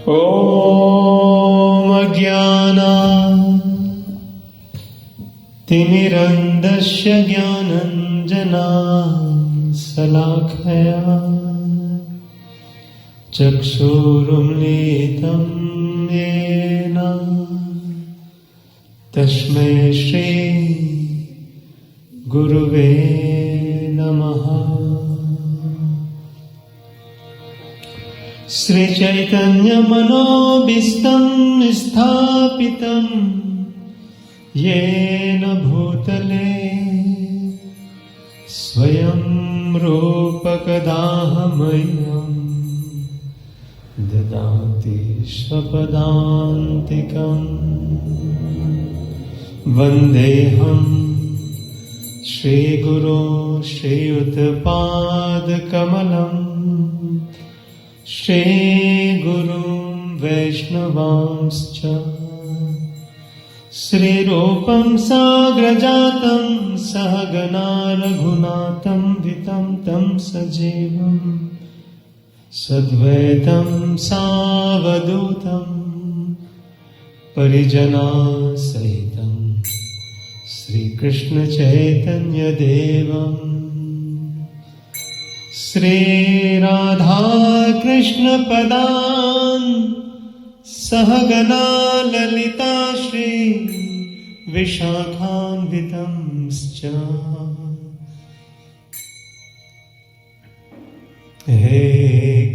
ॐ अज्ञानातिमिरन्धस्य ज्ञानाञ्जनशलाकया चक्षुरुन्मीलितं येन तस्मै श्री गुरुवे नमः। श्री चैतन्य मनोभीष्टं स्थापितं येन भूतले स्वयं रूपकदाहमयं ददाति स्वपदान्तिकम्। वन्देऽहं श्रीगुरो श्रीयुतपादकमलम् श्रीगुरुं वैष्णवांश्च श्रीरूपं साग्रजातं सहगना रघुनाथं वितं तं सजीवं सद्वैतं सावधूतं परिजनसहितं श्रीकृष्ण चैतन्य देवम् श्री राधा कृष्ण पदान् सहगना ललिता श्री विशाखान्वितंश्च। हे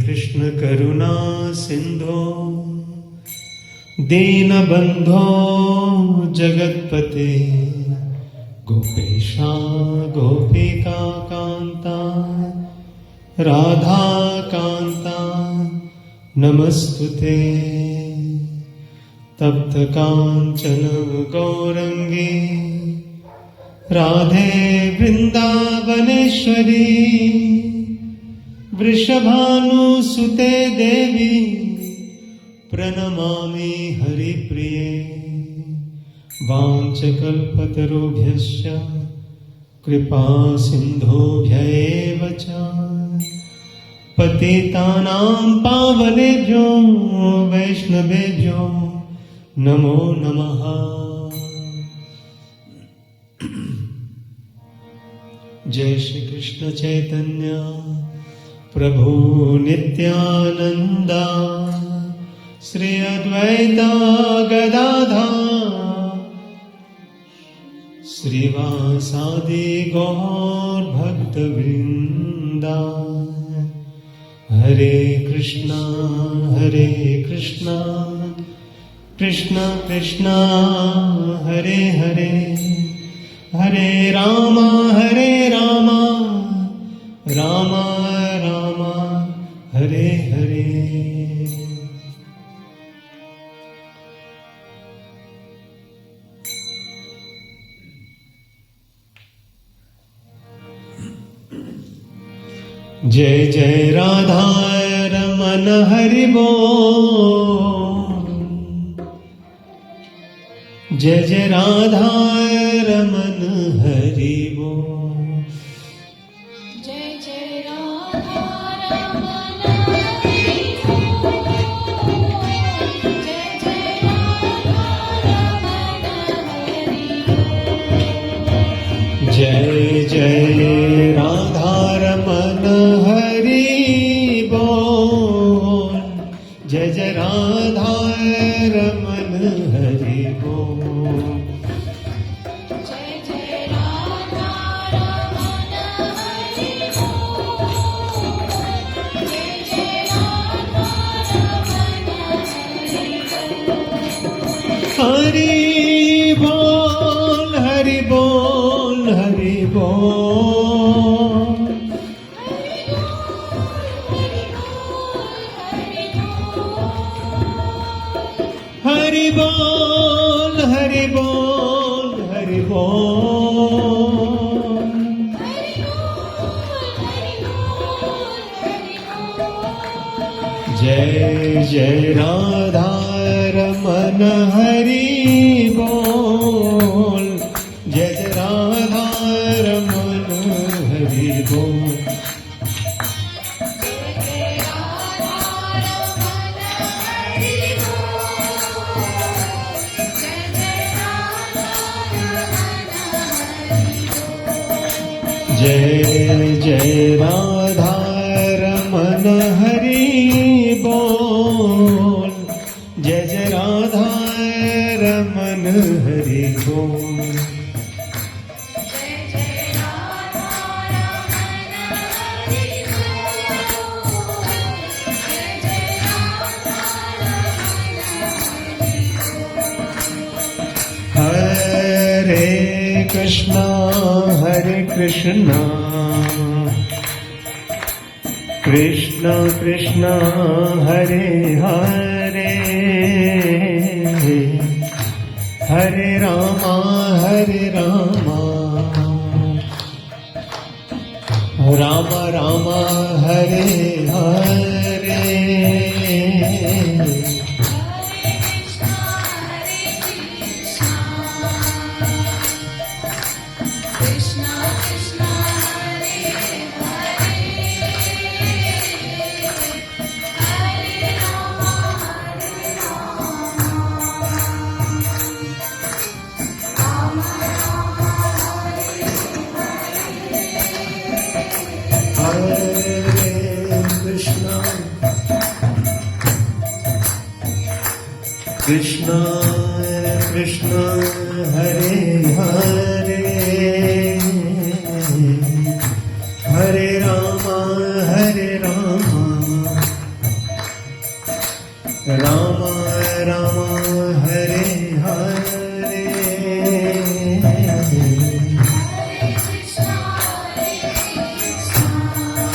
कृष्ण करुणा सिंधो दीनबंधो जगत्पते गोपेशा गोपिका कांता राधा कांता नमस्तुते। तप्त कांचन गौरंगी राधे वृंदावनेश्वरी वृषभानुसुते देवी प्रणमामि हरिप्रिये। वाञ्छकल्पतरुभ्यश्च कृपा सिन्धुभ्यैव च पतितानां पावनेभ्यो वैष्णवेभ्यो नमो नमः। जय श्री कृष्ण चैतन्य प्रभु नित्यानंद श्री अद्वैत गदाधर श्रीवासादि गौर भक्तवृंदा। हरे कृष्णा कृष्ण कृष्ण हरे हरे हरे राम राम राम हरे हरे। जय जय राधा रमन हरि बोल। जय जय राधा रमन हरि बोल। जय जय राधा रमन हरि बोल। जय जय राधा रमन हरि बोल। जय जय राधा रमन हरि बोल। जय जय राधा रमन हरि बोल। जय जय राधा रमन हरि बोल। जय जय राधा रमन हरि बोल। हरि बोल हरि बोल हरि बोल। हरि बोल हरि बोल हरि बोल। जय जय राधा रमन हरि बोल। जय जय राधा रमन हरि बोल। जय जय राधा रमन हरि जय जय राधा रमन हरि बोल, जय जय राधा रमन हरि बोल। जय जय राधा रमन हरि बोल, जय जय राधा रमन हरि बोल। हरे कृष्णा कृष्ण कृष्ण हरे हरे, हरे Rama Ram Ram Hare Hare. Krishna Krishna Hare Hare, Hare Rama Hare Rama, Rama Rama Hare Hare Krishna Krishna Krishna Hare Hare, Hare Rama Rama Rama Hare Hare। Krishna Hare Krishna,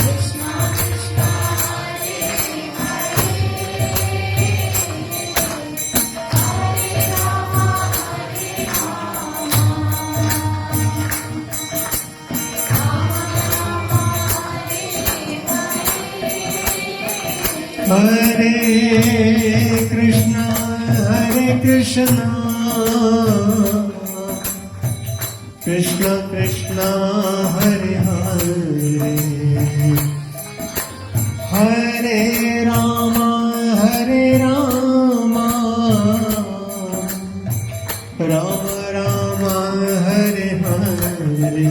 Krishna Krishna Hare Hare, Hare Rama Hare Rama, Hare Krishna Krishna Krishna Hare Hare, Hare Rama Rama Rama Hare Hare। Krishna Hare Krishna, Krishna Krishna Hare Hare, Hare Rama Hare Rama, Rama Hare Hare।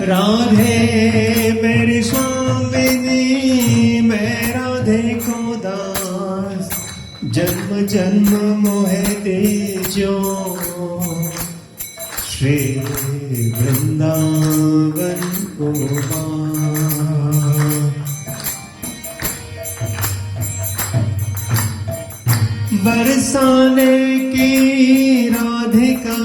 Radhe मेरी स्वामिनी, मैं राधे को दास, जन्म जन्म मोहे दीजो, श्री वृंदावन को बरसाने की राधिका,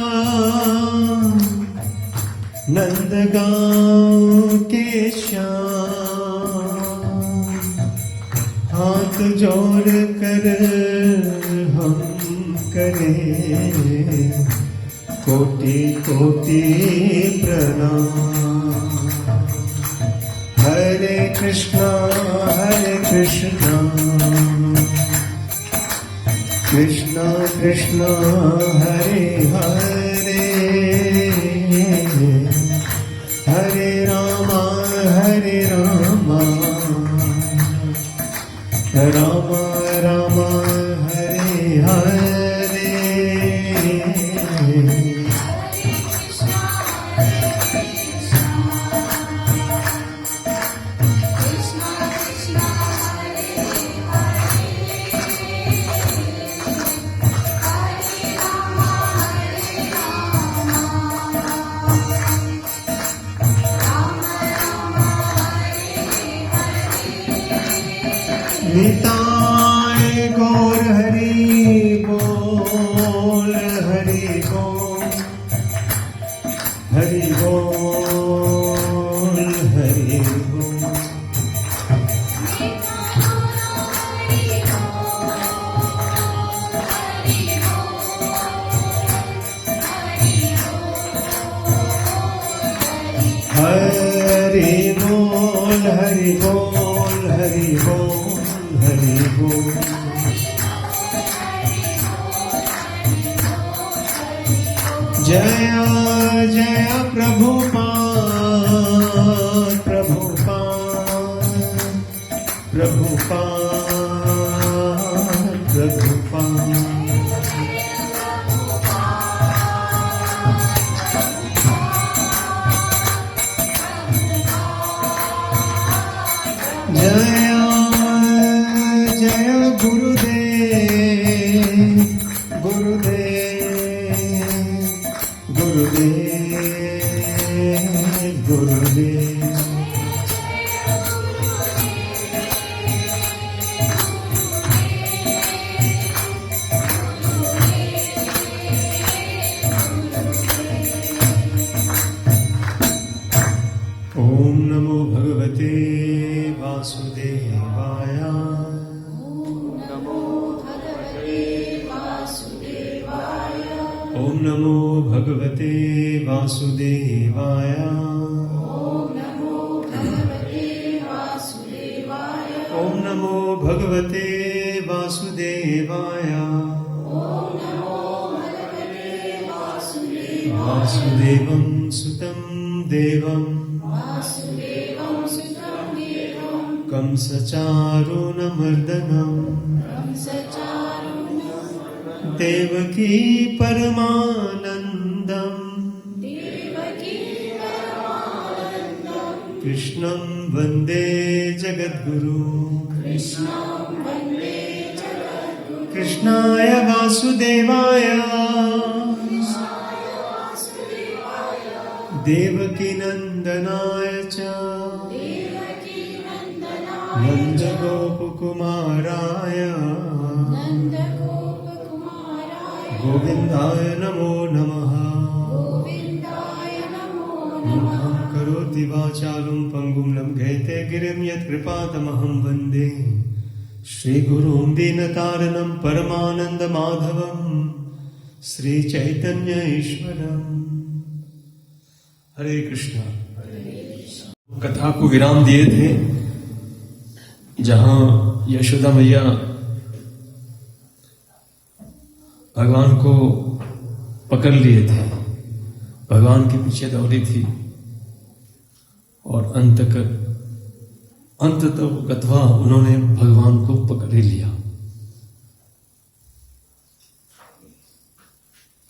नंदगांव के श्याम, हाथ जोड़ कर हम करें कोटि कोटि प्रणाम। हरे कृष्णा कृष्णा कृष्णा हरे हरे, हरे Rama Ram Ram Hare Hare. Krishna Hare Krishna, Krishna Krishna Hare Hare, Hare Rama Hare Rama, Rama Rama Hare Hare। Nitai गो हरि बोल हरि बोल हरि बोल। जय जय प्रभुपाद प्रभुपाद प्रभुपाद प्रभुपाद। जय जय गुरुदेव गुरुदेव गुरुदेव गुरुदेव। ओम नमो भगवते वासुदेवाय। ओम नमो भगवते वासुदेवाय। ओम नमो भगवते वासुदेवाय। वासुदेवं सुतं देवं कंसचारुणमर्दनम् देवकी परमानन्दम् कृष्णं वन्दे जगद्गुरु। कृष्णाय वासुदेवाय देवकी नन्दनाय च नन्दगोपकुमाराय गोविन्दाय नमो नमः। मूढं करोति वाचालं पङ्गुं लङ्घयते गिरिं यत्कृपातमहं वन्दे श्रीगुरुं दीनतारिणं परमानन्दमाधवं श्रीचैतन्य ईश्वरम्। हरे कृष्णा। कथा को विराम दिए थे जहां यशोदा मैया भगवान को पकड़ लिए थे, भगवान के पीछे दौड़ी थी और अंततः उन्होंने भगवान को पकड़ ही लिया।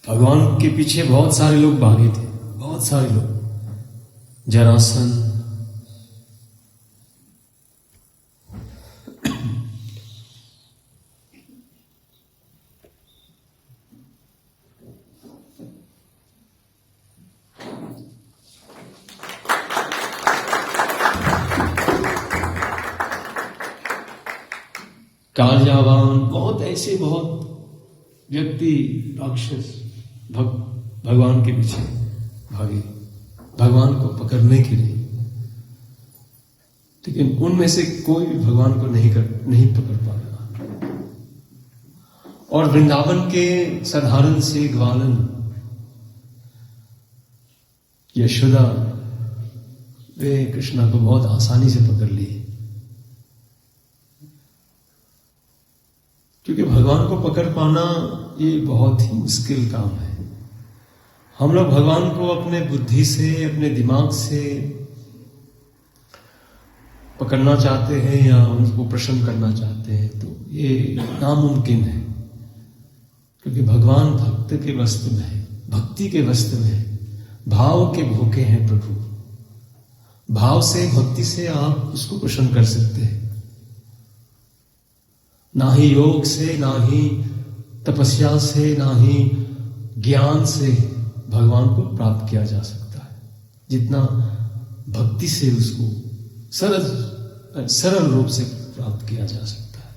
भगवान के पीछे बहुत सारे लोग भागे थे, बहुत सारे लोग। जरासन, कालजावान, बहुत ऐसे बहुत व्यक्ति राक्षस भगवान के पीछे भागे भगवान को पकड़ने के लिए, लेकिन उनमें से कोई भी भगवान को नहीं पकड़ पाया। और वृंदावन के साधारण से ग्वालन यशोदा वे कृष्णा को बहुत आसानी से पकड़ लिए, क्योंकि भगवान को पकड़ पाना ये बहुत ही मुश्किल काम है। हम लोग भगवान को अपने बुद्धि से, अपने दिमाग से पकड़ना चाहते हैं या उनको प्रसन्न करना चाहते हैं, तो ये नामुमकिन है, क्योंकि भगवान भक्त के वस्त्र में है, भक्ति के वस्त्र में है, भाव के भूखे हैं प्रभु। भाव से, भक्ति से आप उसको प्रसन्न कर सकते हैं, ना ही योग से, ना ही तपस्या से, ना ही ज्ञान से भगवान को प्राप्त किया जा सकता है, जितना भक्ति से उसको सरल रूप से प्राप्त किया जा सकता है।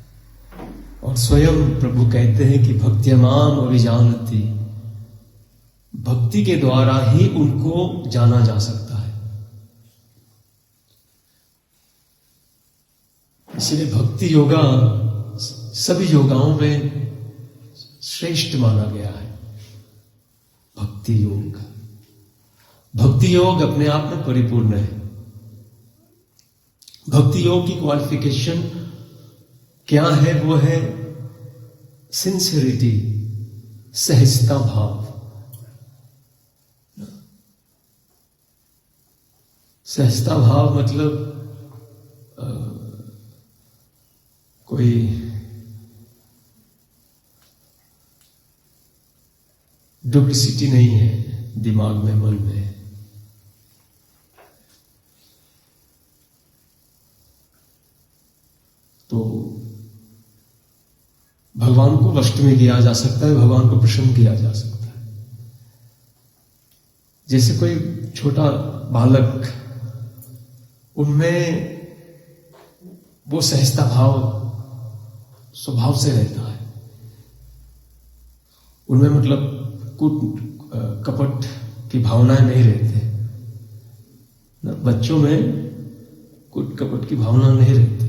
और स्वयं प्रभु कहते हैं कि भक्त्यमाम अभिजानति, भक्ति के द्वारा ही उनको जाना जा सकता है। इसलिए भक्ति योगा सभी योगाओं में श्रेष्ठ माना गया है। भक्ति योग अपने आप में परिपूर्ण है। भक्ति योग की क्वालिफिकेशन क्या है? वो है सिंसियरिटी, सहजता भाव। सहजता भाव मतलब कोई डुप्लिसिटी नहीं है दिमाग में, मन में। तो भगवान को वश में किया जा सकता है, भगवान को प्रसन्न किया जा सकता है। जैसे कोई छोटा बालक, उनमें वो सहजता भाव स्वभाव से रहता है। उनमें मतलब कूट कपट की भावनाएं नहीं रहते। बच्चों में कूट कपट की भावना नहीं रहती,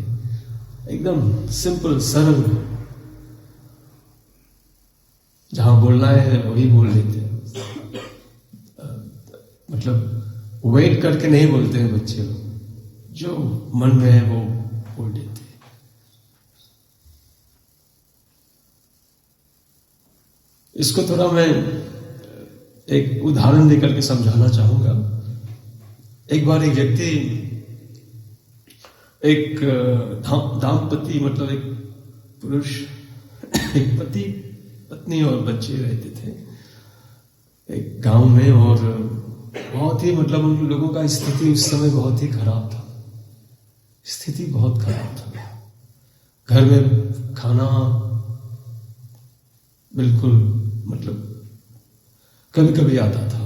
एकदम सिंपल सरल, जहां बोलना है वही बोल लेते हैं। मतलब वेट करके नहीं बोलते हैं बच्चे लोग, जो मन में है वो बोल देते हैं। इसको थोड़ा मैं एक उदाहरण देकर के समझाना चाहूंगा। एक बार एक व्यक्ति, एक दाम्पति, मतलब एक पुरुष, एक पति पत्नी और बच्चे रहते थे एक गांव में। और बहुत ही मतलब उन लोगों का स्थिति उस समय बहुत ही खराब था, स्थिति बहुत खराब था। घर में खाना बिल्कुल मतलब कभी कभी आता था,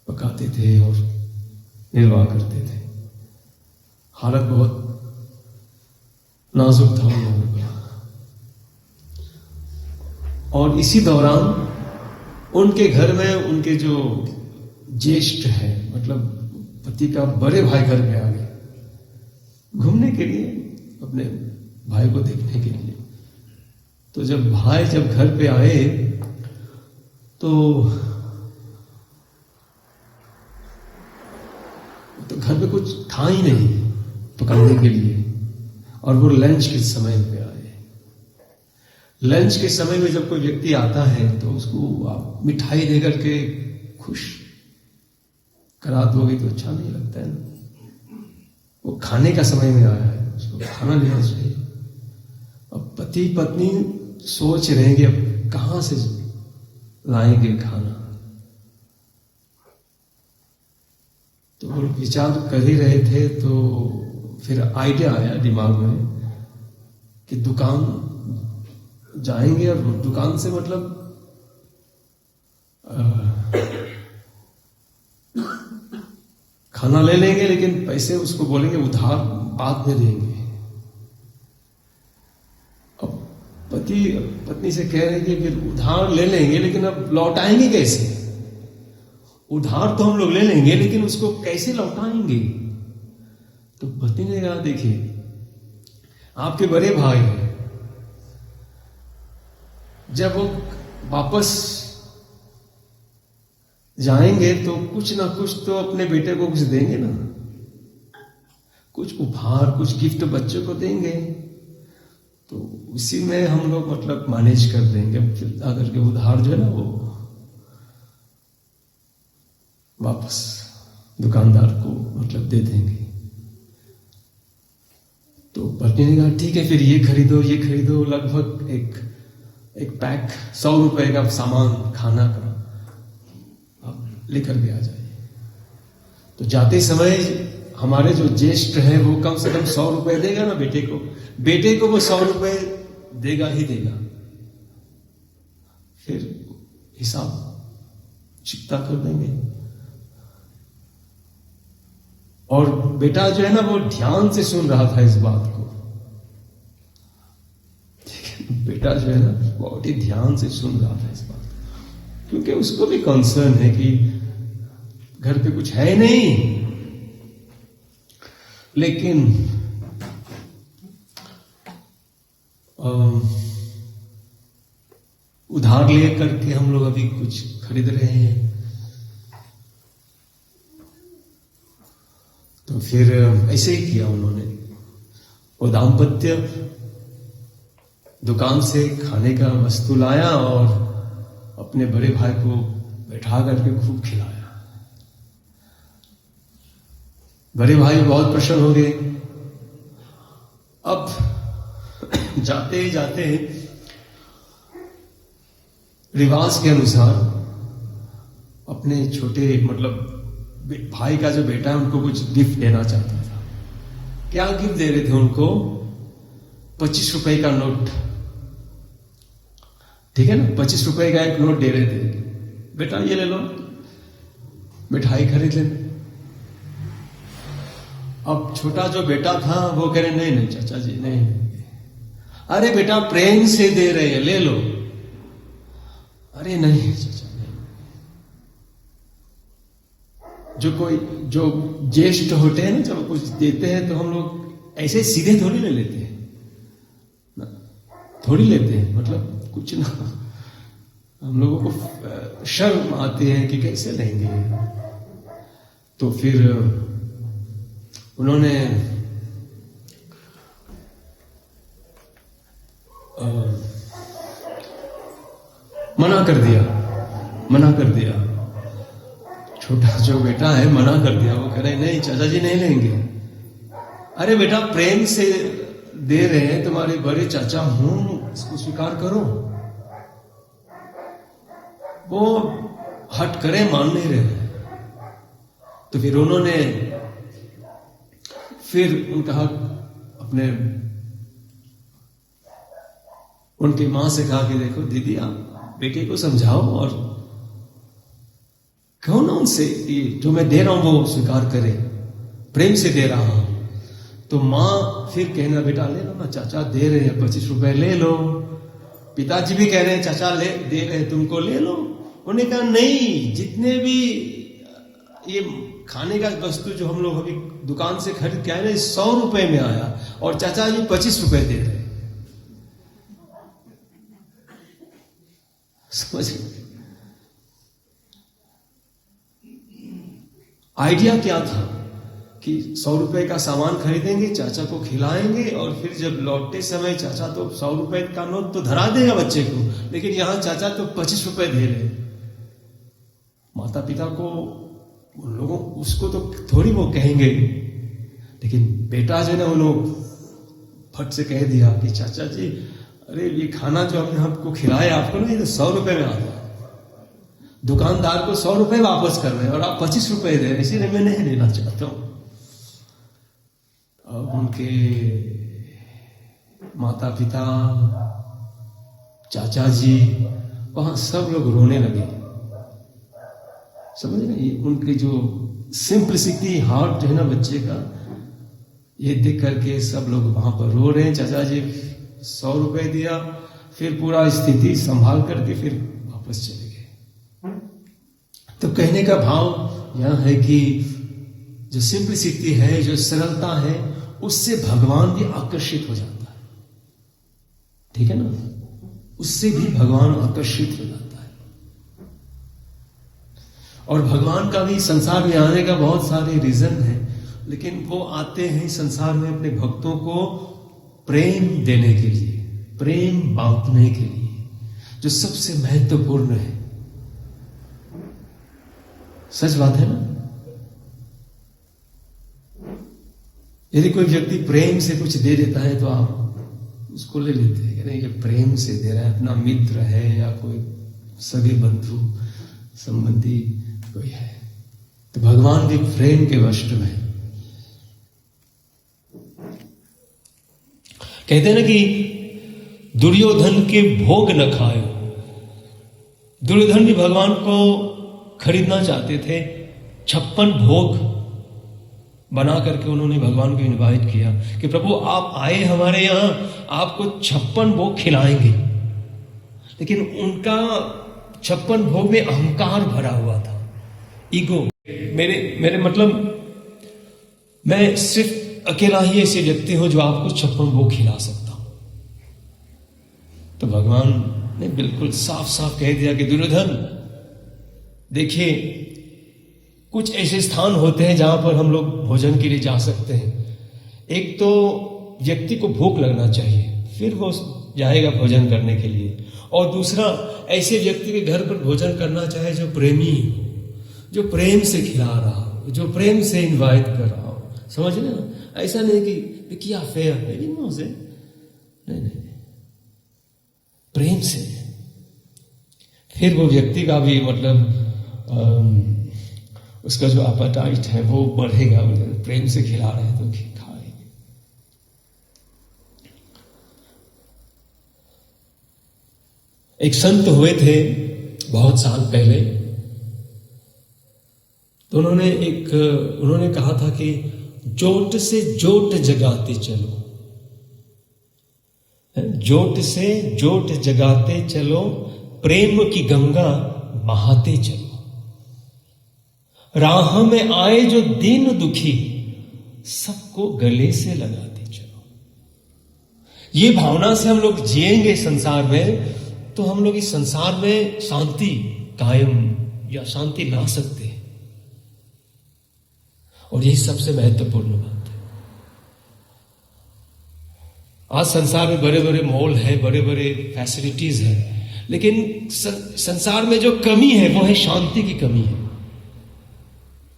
पकाते थे और निर्वाह करते थे। हालत बहुत नाजुक था उन लोगों का। और इसी दौरान उनके घर में उनके जो ज्येष्ठ है, मतलब पति का बड़े भाई घर में आ गए घूमने के लिए, अपने भाई को देखने के लिए। तो जब भाई घर पे आए तो घर पे कुछ था ही नहीं पकाने के लिए। और वो लंच के समय पे आए। लंच के समय में जब कोई व्यक्ति आता है तो उसको आप मिठाई देकर के खुश करा दोगे तो अच्छा नहीं लगता है ना। वो खाने का समय में आया है, उसको खाना लेना चाहिए। अब पति पत्नी सोच रहे हैं कि अब कहां से लाएंगे खाना। तो वो विचार कर ही रहे थे, तो फिर आइडिया आया दिमाग में कि दुकान जाएंगे और दुकान से मतलब खाना ले लेंगे, लेकिन पैसे उसको बोलेंगे उधार बाद में देंगे। अब पति पत्नी से कह रहे हैं कि फिर उधार ले लेंगे, लेकिन अब लौटाएंगे कैसे? उधार तो हम लोग ले लेंगे, लेकिन उसको कैसे लौटाएंगे? तो पत्नी ने कहा, देखिए आपके बड़े भाई हैं, जब वो वापस जाएंगे तो कुछ ना कुछ तो अपने बेटे को कुछ देंगे ना, कुछ उपहार, कुछ गिफ्ट बच्चों को देंगे। तो उसी में हम लोग मतलब मैनेज कर देंगे। फिर आकर के उधार जो है ना वो वापस दुकानदार को मतलब दे देंगे। तो पत्नी ने कहा ठीक है, फिर ये खरीदो, लगभग एक पैक 100 रुपए का सामान खाना का आप लेकर के आ जाइए। तो जाते समय हमारे जो ज्येष्ठ है वो कम से कम 100 रुपए देगा ना बेटे को वो 100 रुपए देगा ही देगा। फिर हिसाब चुकता कर देंगे। और बेटा जो है ना वो ध्यान से सुन रहा था इस बात को। बेटा जो है ना बहुत ही ध्यान से सुन रहा था इस बात को, क्योंकि उसको भी कंसर्न है कि घर पे कुछ है नहीं। लेकिन उधार ले करके हम लोग अभी कुछ खरीद रहे हैं। तो फिर ऐसे ही किया उन्होंने। वो दाम्पत्य दुकान से खाने का वस्तु लाया और अपने बड़े भाई को बैठा करके खूब खिलाया। बड़े भाई बहुत प्रसन्न हो गए। अब जाते ही जाते रिवाज के अनुसार अपने छोटे मतलब भाई का जो बेटा है उनको कुछ गिफ्ट देना चाहता था। क्या गिफ्ट दे रहे थे उनको? 25 रुपए का नोट, ठीक है ना, 25 रुपए का एक नोट दे रहे थे। बेटा ये ले लो, मिठाई खरीद ले। अब छोटा जो बेटा था वो कह रहे नहीं नहीं चाचा जी नहीं। अरे बेटा प्रेम से दे रहे हैं, ले लो। अरे नहीं चाचा नहीं। जो ज्येष्ठ होते हैं ना, जब कुछ देते हैं तो हम लोग ऐसे सीधे थोड़ी ले लेते हैं ना, थोड़ी लेते हैं, मतलब कुछ ना, हम लोगों को शर्म आती है कि कैसे लेंगे। तो फिर उन्होंने मना कर दिया। छोटा जो बेटा है मना कर दिया। वो कह रहे नहीं चाचा जी नहीं लेंगे। अरे बेटा प्रेम से दे रहे हैं, तुम्हारे बड़े चाचा हूं, इसको स्वीकार करो। वो हट करे, मान नहीं रहे। तो फिर उन्होंने उनका अपने उनकी मां से कहा कि देखो दीदी आप बेटे को समझाओ और कहो ना उनसे कि जो मैं दे रहा हूं वो स्वीकार करे, प्रेम से दे रहा हूं। तो मां फिर कहना बेटा ले लो ना, चाचा दे रहे हैं 25 रुपए ले लो। पिताजी भी कह रहे हैं चाचा ले दे रहे हैं तुमको, ले लो। उन्होंने कहा नहीं, जितने भी ये खाने का वस्तु जो हम लोग अभी दुकान से खरीद के आए ना 100 रुपए में आया और चाचा जी 25 रुपए दे रहे। समझ आइडिया क्या था कि 100 रुपए का सामान खरीदेंगे, चाचा को खिलाएंगे और फिर जब लौटते समय चाचा तो 100 रुपए का नोट तो धरा देगा बच्चे को, लेकिन यहां चाचा तो 25 रुपए दे रहे। माता पिता को उन लोगों उसको तो थोड़ी वो कहेंगे, लेकिन बेटा जो है ना वो लोग फट से कह दिया कि चाचा जी अरे ये खाना जो हमने आपको खिलाया आपको ना ये तो 100 रुपए में आता है, दुकानदार को 100 रुपए वापस कर रहे हैं और आप 25 रुपए दे रहे, इसीलिए मैं नहीं लेना चाहता हूं। अब उनके माता पिता, चाचा जी वहां सब लोग रोने लगे। समझ रहे, उनकी जो सिंपलिसिटी हार्ट है ना बच्चे का, ये देख करके सब लोग वहां पर रो रहे हैं। चाचा जी 100 रुपए दिया, फिर पूरा स्थिति संभाल करके फिर वापस चले गए। तो कहने का भाव यह है कि जो सिंपलिसिटी है, जो सरलता है, उससे भगवान भी आकर्षित हो जाता है। ठीक है ना, उससे भी भगवान आकर्षित हो जाता है। और भगवान का भी संसार में आने का बहुत सारे रीजन है, लेकिन वो आते हैं संसार में अपने भक्तों को प्रेम देने के लिए, प्रेम बांटने के लिए, जो सबसे महत्वपूर्ण है। सच बात है ना। यदि कोई व्यक्ति प्रेम से कुछ दे देता है तो आप उसको ले लेते हैं, ये प्रेम से दे रहा है, अपना मित्र है या कोई सगे बंधु संबंधी कोई है। तो भगवान भी प्रेम के वश में है। कहते हैं ना कि दुर्योधन के भोग न खायो। दुर्योधन भी भगवान को खरीदना चाहते थे। 56 भोग बना करके उन्होंने भगवान को इनवाइट किया कि प्रभु आप आए हमारे यहां, आपको 56 भोग खिलाएंगे। लेकिन उनका 56 भोग में अहंकार भरा हुआ था, ईगो। मेरे मतलब मैं सिर्फ अकेला ही ऐसे व्यक्ति हूं जो आपको 56 भोग खिला सकता हूं। तो भगवान ने बिल्कुल साफ साफ कह दिया कि दुर्योधन देखिए, कुछ ऐसे स्थान होते हैं जहां पर हम लोग भोजन के लिए जा सकते हैं। एक तो व्यक्ति को भूख लगना चाहिए, फिर वो जाएगा भोजन करने के लिए। और दूसरा, ऐसे व्यक्ति के घर पर भोजन करना चाहे जो प्रेमी हो, जो प्रेम से खिला रहा हो, जो प्रेम से इनवाइट कर रहा हो। समझ रहे ना? ऐसा नहीं कि क्या फेयर है, नहीं, प्रेम से। फिर वो व्यक्ति का भी मतलब उसका जो एपेटाइट है वो बढ़ेगा, प्रेम से खिला रहे हैं तो खाएंगे। एक संत हुए थे बहुत साल पहले, तो उन्होंने कहा था कि जोट से जोट जगाते चलो, जोट से जोट जगाते चलो, प्रेम की गंगा बहाते चलो, राह में आए जो दीन दुखी, सबको गले से लगाते चलो। ये भावना से हम लोग जिएंगे संसार में, तो हम लोग इस संसार में शांति कायम या शांति ला सकते हैं। और यही सबसे महत्वपूर्ण बात है। आज संसार में बड़े बड़े मॉल है, बड़े बड़े फैसिलिटीज है, लेकिन संसार में जो कमी है वो है शांति की कमी है।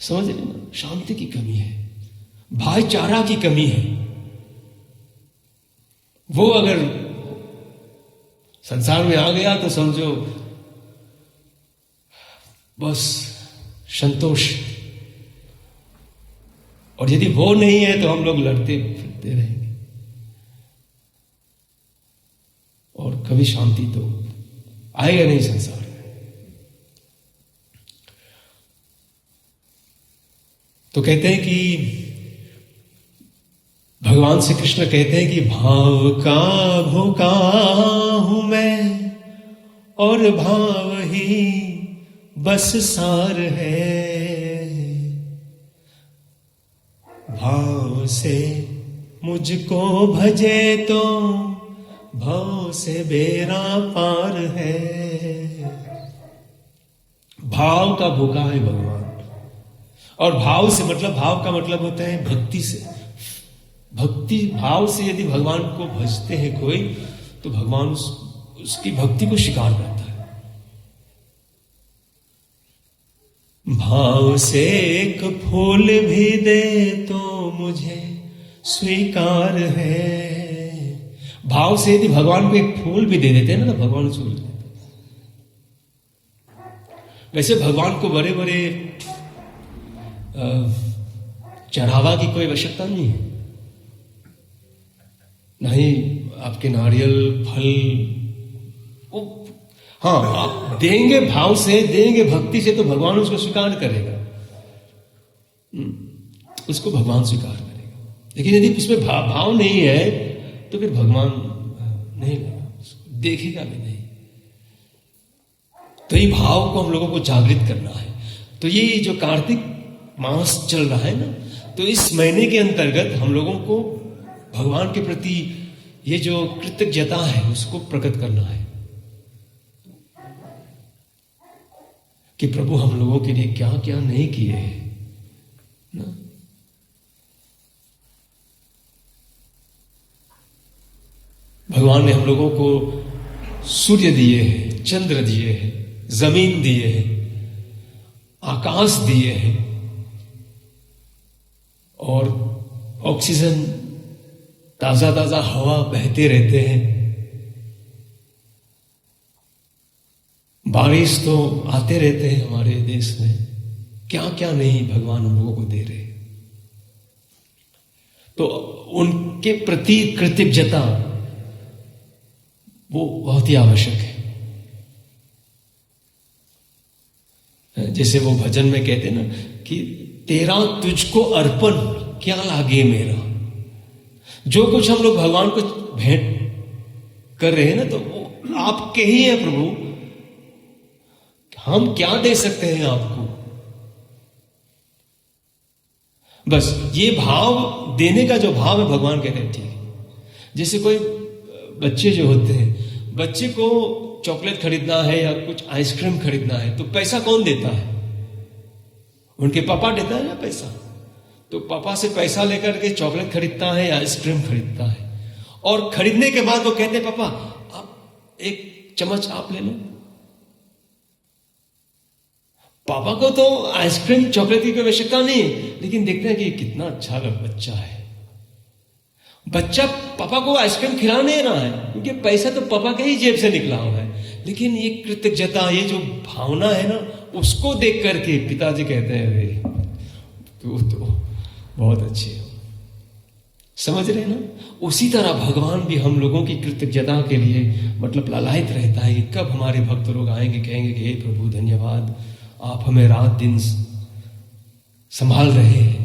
समझ रहे ना? शांति की कमी है, भाईचारा की कमी है। वो अगर संसार में आ गया तो समझो बस संतोष। और यदि वो नहीं है तो हम लोग लड़ते फिरते रहेंगे और कभी शांति तो आएगा नहीं संसार में। तो कहते हैं कि भगवान श्री कृष्ण कहते हैं कि भाव का भूखा हूं मैं और भाव ही बस सार है, भाव से मुझको भजे तो भाव से बेड़ा पार है। भाव का भूखा है भगवान। और भाव से मतलब, भाव का मतलब होता है भक्ति से। भक्ति भाव से यदि भगवान को भजते हैं कोई, तो भगवान उसकी भक्ति को स्वीकार करता है। भाव से एक फूल भी दे तो मुझे स्वीकार है। भाव से यदि भगवान को एक फूल भी दे देते हैं ना, तो भगवान उसको ले लेते हैं। वैसे भगवान को बड़े बड़े चढ़ावा की कोई आवश्यकता नहीं है, नहीं आपके नारियल फल, वो हाँ आप देंगे भाव से, देंगे भक्ति से, तो भगवान उसको स्वीकार करेगा, उसको भगवान स्वीकार करेगा। लेकिन यदि उसमें भाव नहीं है तो फिर भगवान नहीं देखेगा भी नहीं। तो ये भाव को हम लोगों को जागृत करना है। तो ये जो कार्तिक मास चल रहा है ना, तो इस महीने के अंतर्गत हम लोगों को भगवान के प्रति ये जो कृतज्ञता है उसको प्रकट करना है कि प्रभु हम लोगों के लिए क्या क्या नहीं किए हैं ना। भगवान ने हम लोगों को सूर्य दिए हैं, चंद्र दिए हैं, जमीन दिए हैं, आकाश दिए हैं और ऑक्सीजन, ताजा ताजा हवा बहते रहते हैं, बारिश तो आते रहते हैं हमारे देश में। क्या क्या नहीं भगवान हम लोगों को दे रहे। तो उनके प्रति कृतज्ञता वो बहुत ही आवश्यक है। जैसे वो भजन में कहते हैं ना कि तेरा तुझको अर्पण क्या लागे मेरा। जो कुछ हम लोग भगवान को भेंट कर रहे हैं ना, तो वो आपके ही है प्रभु। हम क्या दे सकते हैं आपको? बस ये भाव देने का जो भाव है, भगवान कहते हैं ठीक है। जैसे कोई बच्चे जो होते हैं, बच्चे को चॉकलेट खरीदना है या कुछ आइसक्रीम खरीदना है, तो पैसा कौन देता है? उनके पापा देता है ना पैसा, तो पापा से पैसा लेकर के चॉकलेट खरीदता है या आइसक्रीम खरीदता है, और खरीदने के बाद वो कहते हैं पापा आप एक चम्मच आप ले लो। पापा को तो आइसक्रीम चॉकलेट की कोई आवश्यकता नहीं है, लेकिन देखते हैं कि कितना अच्छा बच्चा है। बच्चा पापा को आइसक्रीम खिला नहीं रहा है क्योंकि पैसा तो पापा के ही जेब से निकला हुआ है, लेकिन ये कृतज्ञता, ये जो भावना है ना, उसको देख करके पिताजी कहते हैं अरे तू तो बहुत अच्छे हो। समझ रहे हैं ना? उसी तरह भगवान भी हम लोगों की कृतज्ञता के लिए मतलब लालायित रहता है कि कब हमारे भक्त लोग आएंगे, कहेंगे कि हे प्रभु धन्यवाद, आप हमें रात दिन संभाल रहे हैं।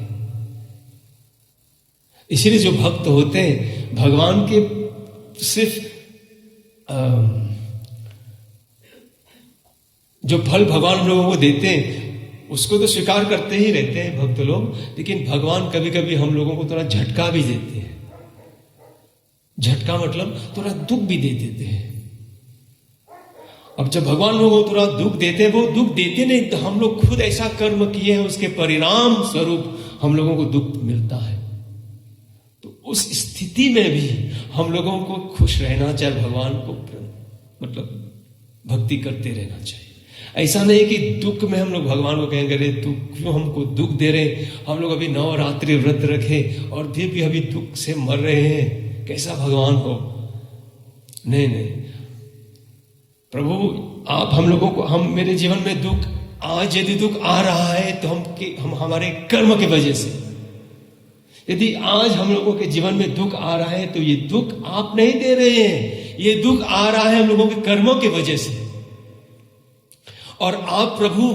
इसीलिए जो भक्त होते हैं भगवान के सिर्फ जो फल भगवान लोगों को देते हैं उसको तो स्वीकार करते ही रहते हैं भक्त लोग, लेकिन भगवान कभी कभी हम लोगों को थोड़ा झटका भी देते हैं। झटका मतलब थोड़ा दुख भी दे देते हैं। अब जब भगवान लोगों को थोड़ा दुख देते हैं, वो दुख देते नहीं, तो हम लोग खुद ऐसा कर्म किए हैं, उसके परिणाम स्वरूप हम लोगों को दुख मिलता है। तो उस स्थिति में भी हम लोगों को खुश रहना चाहिए, भगवान को मतलब भक्ति करते रहना चाहिए। ऐसा नहीं कि दुख में हम लोग भगवान को कहेंगे अरे तू क्यों हमको दुख दे रहे, हम लोग अभी नवरात्रि व्रत रखे और फिर भी अभी दुख से मर रहे हैं, कैसा भगवान हो। नहीं नहीं प्रभु, आप हम लोगों को, हम मेरे जीवन में दुख, आज यदि दुख आ रहा है तो हम हमारे कर्म की वजह से, यदि आज हम लोगों के जीवन में दुख आ रहा है तो ये दुख आप नहीं दे रहे हैं, ये दुख आ रहा है हम लोगों के कर्मों की वजह से। और आप प्रभु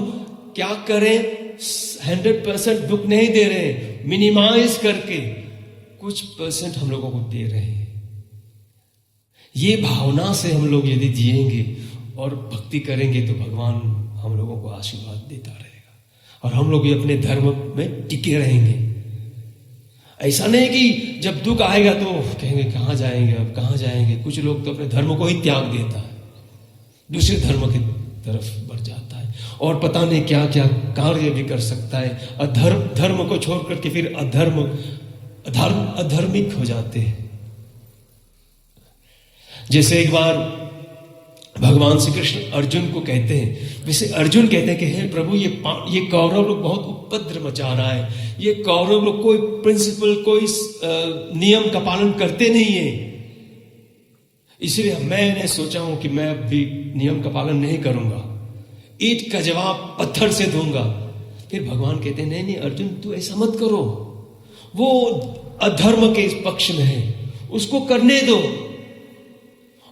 क्या करें, 100% दुख नहीं दे रहे, मिनिमाइज करके कुछ % हम लोगों को दे रहे हैं। ये भावना से हम लोग यदि जिएंगे और भक्ति करेंगे तो भगवान हम लोगों को आशीर्वाद देता रहेगा और हम लोग भी अपने धर्म में टिके रहेंगे। ऐसा नहीं कि जब दुख आएगा तो कहेंगे कहां जाएंगे, अब कहां जाएंगे। कुछ लोग तो अपने धर्म को ही त्याग देता है, दूसरे धर्म की तरफ बढ़ जाता है और पता नहीं क्या क्या कार्य भी कर सकता है। धर्म को छोड़ करके फिर अधर्मिक हो जाते हैं। जैसे एक बार भगवान श्री कृष्ण अर्जुन को कहते हैं, वैसे अर्जुन कहते हैं कि हे प्रभु ये कौरव लोग बहुत उपद्रव मचा रहा है, ये कौरव लोग कोई प्रिंसिपल, कोई नियम का पालन करते नहीं है, इसलिए मैंने सोचा हूं कि मैं भी नियम का पालन नहीं करूंगा, ईंट का जवाब पत्थर से दूंगा। फिर भगवान कहते हैं नहीं नहीं अर्जुन, तू ऐसा मत करो, वो अधर्म के पक्ष में है, उसको करने दो।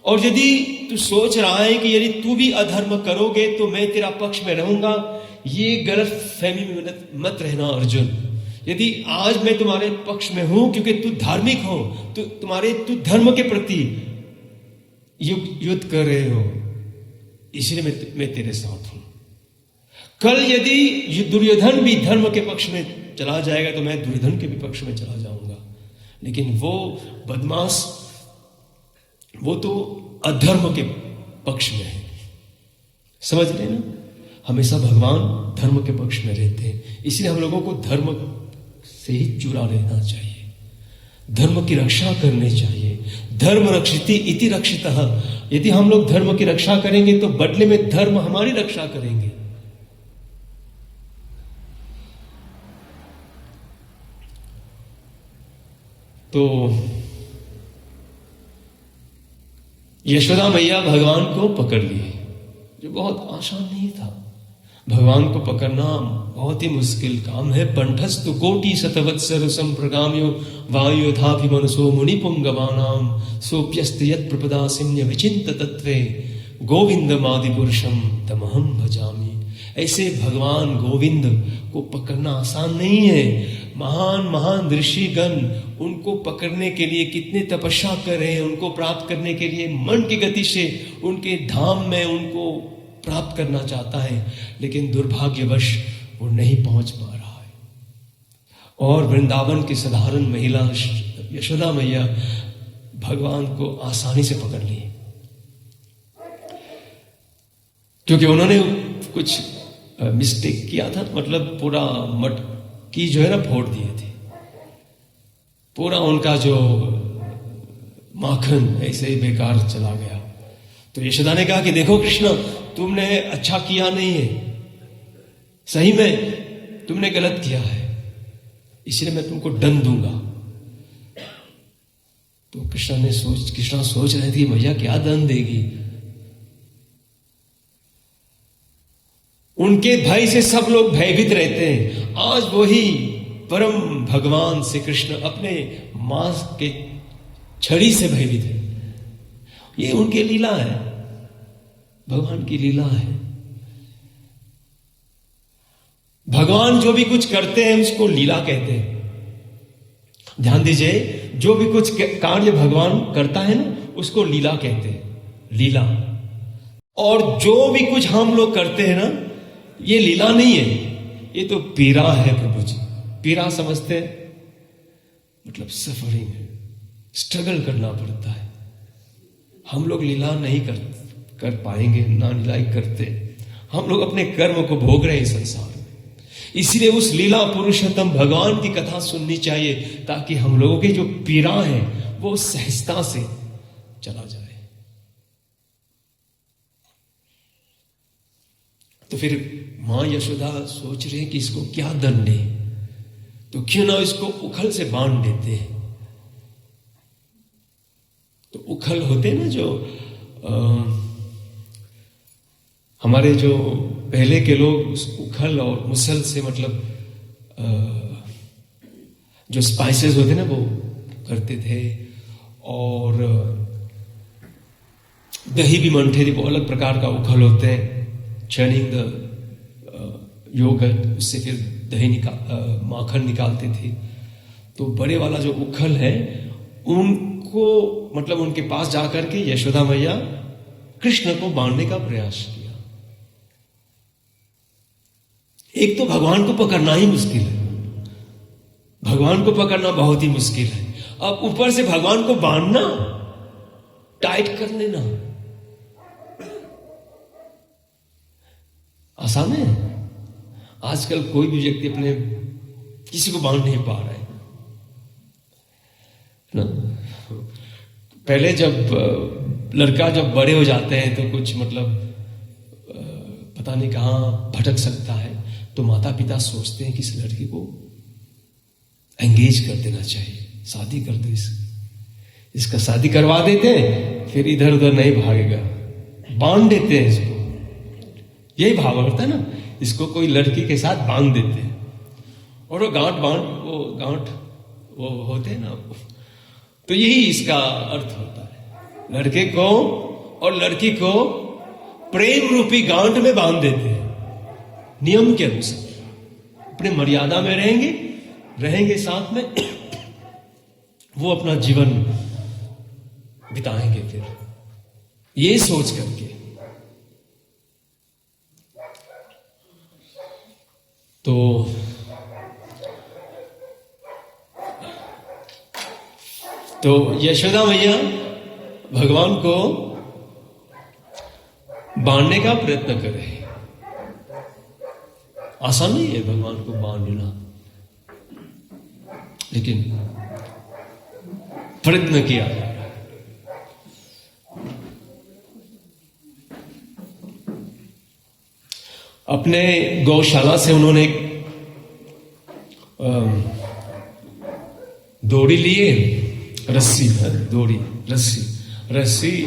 और यदि तू सोच रहा है कि यदि तू भी अधर्म करोगे तो मैं तेरा पक्ष में रहूंगा, ये गलत फहमी में मत रहना अर्जुन। यदि आज मैं तुम्हारे पक्ष में हूं क्योंकि तू धार्मिक हो, तू धर्म के प्रति युद्ध कर रहे हो, इसलिए मैं तेरे साथ हूं। कल यदि दुर्योधन भी धर्म के पक्ष में चला जाएगा तो मैं दुर्योधन के भी पक्ष में चला जाऊंगा, लेकिन वो बदमाश, वो तो अधर्म के पक्ष में है। समझ रहे ना? हमेशा भगवान धर्म के पक्ष में रहते हैं, इसलिए हम लोगों को धर्म से ही जुड़ा रहना चाहिए, धर्म की रक्षा करनी चाहिए। धर्म रक्षिति इति रक्षितः। यदि हम लोग धर्म की रक्षा करेंगे तो बदले में धर्म हमारी रक्षा करेंगे। तो यशोदा मैया भगवान को पकड़ लिए, जो बहुत आसान नहीं था। भगवान को पकड़ना बहुत ही मुश्किल काम है। पंठस्तु कोटि शतवत्सर संप्रगाम्यो वायुधाभिमनसो मुनि पुंगवानाम सोप्यस्त यत् प्रपदासिन्य विचिंत तत्वे गोविंदमादि पुरुषम तमहम भजामि। ऐसे भगवान गोविंद को पकड़ना आसान नहीं है। महान महान ऋषिगण उनको पकड़ने के लिए कितने तपस्या कर रहे हैं, उनको प्राप्त करने के लिए मन की गति से उनके धाम में उनको प्राप्त करना चाहता है, लेकिन दुर्भाग्यवश वो नहीं पहुंच पा रहा है। और वृंदावन की साधारण महिला यशोदा मैया भगवान को आसानी से पकड़ ली, क्योंकि उन्होंने कुछ मिस्टेक किया था, मतलब पूरा मटकी जो है ना फोड़ दिए थे, पूरा उनका जो माखन ऐसे ही बेकार चला गया। तो यशोदा ने कहा कि देखो कृष्ण, तुमने अच्छा किया नहीं है, सही में तुमने गलत किया है, इसलिए मैं तुमको दंड दूंगा। तो कृष्णा सोच रहे थे भैया क्या दंड देगी। उनके भय से सब लोग भयभीत रहते हैं। आज वही परम भगवान श्री कृष्ण अपने मांस के छड़ी से भयभीत है। ये उनकी लीला है, भगवान की लीला है। भगवान जो भी कुछ करते हैं उसको लीला कहते हैं। ध्यान दीजिए, जो भी कुछ कार्य भगवान करता है ना उसको लीला कहते हैं, लीला। और जो भी कुछ हम लोग करते हैं ना, ये लीला नहीं है, ये तो पीड़ा है प्रभु जी। पीड़ा समझते हैं, मतलब सफरिंग है, स्ट्रगल करना पड़ता है। हम लोग लीला नहीं कर पाएंगे, ना लीला ही करते। हम लोग अपने कर्म को भोग रहे हैं संसार में। इसलिए उस लीला पुरुषोत्तम भगवान की कथा सुननी चाहिए, ताकि हम लोगों की जो पीड़ा है वो सहजता से चला जाए। तो फिर मां यशोदा सोच रहे हैं कि इसको क्या दंड दे, तो क्यों ना इसको उखल से बांध देते हैं। तो उखल होते ना जो हमारे जो पहले के लोग उस उखल और मुसल से, मतलब जो स्पाइसेस होते ना वो करते थे। और दही भी मनते थे, वो अलग प्रकार का उखल होते हैं। चर्निंग द योगर्ट, उससे फिर दही माखन निकालते थे। तो बड़े वाला जो उखल है उनको, मतलब उनके पास जाकर के यशोदा मैया कृष्ण को बांधने का प्रयास किया। एक तो भगवान को पकड़ना ही मुश्किल है, भगवान को पकड़ना बहुत ही मुश्किल है। अब ऊपर से भगवान को बांधना, टाइट कर लेना, आसान है? आजकल कोई भी व्यक्ति अपने किसी को बांध नहीं पा रहा है ना। पहले जब लड़का जब बड़े हो जाते हैं तो कुछ मतलब पता नहीं कहाँ भटक सकता है, तो माता पिता सोचते हैं कि इस लड़की को एंगेज कर देना चाहिए, शादी कर दो, इसका शादी करवा देते हैं, फिर इधर उधर नहीं भागेगा, बांध देते हैं इसको। यही भाव होता है ना, इसको कोई लड़की के साथ बांध देते हैं। और वो गांठ वो होते हैं ना, तो यही इसका अर्थ होता है। लड़के को और लड़की को प्रेम रूपी गांठ में बांध देते हैं, नियम के अनुसार। अपने मर्यादा में रहेंगे साथ में, वो अपना जीवन बिताएंगे फिर, ये सोच करके। तो यशोदा मैया भगवान को बांधने का प्रयत्न करे। आसान नहीं है भगवान को बांधना, लेकिन प्रयत्न किया। अपने गौशाला से उन्होंने दौड़ी लिए, रस्सी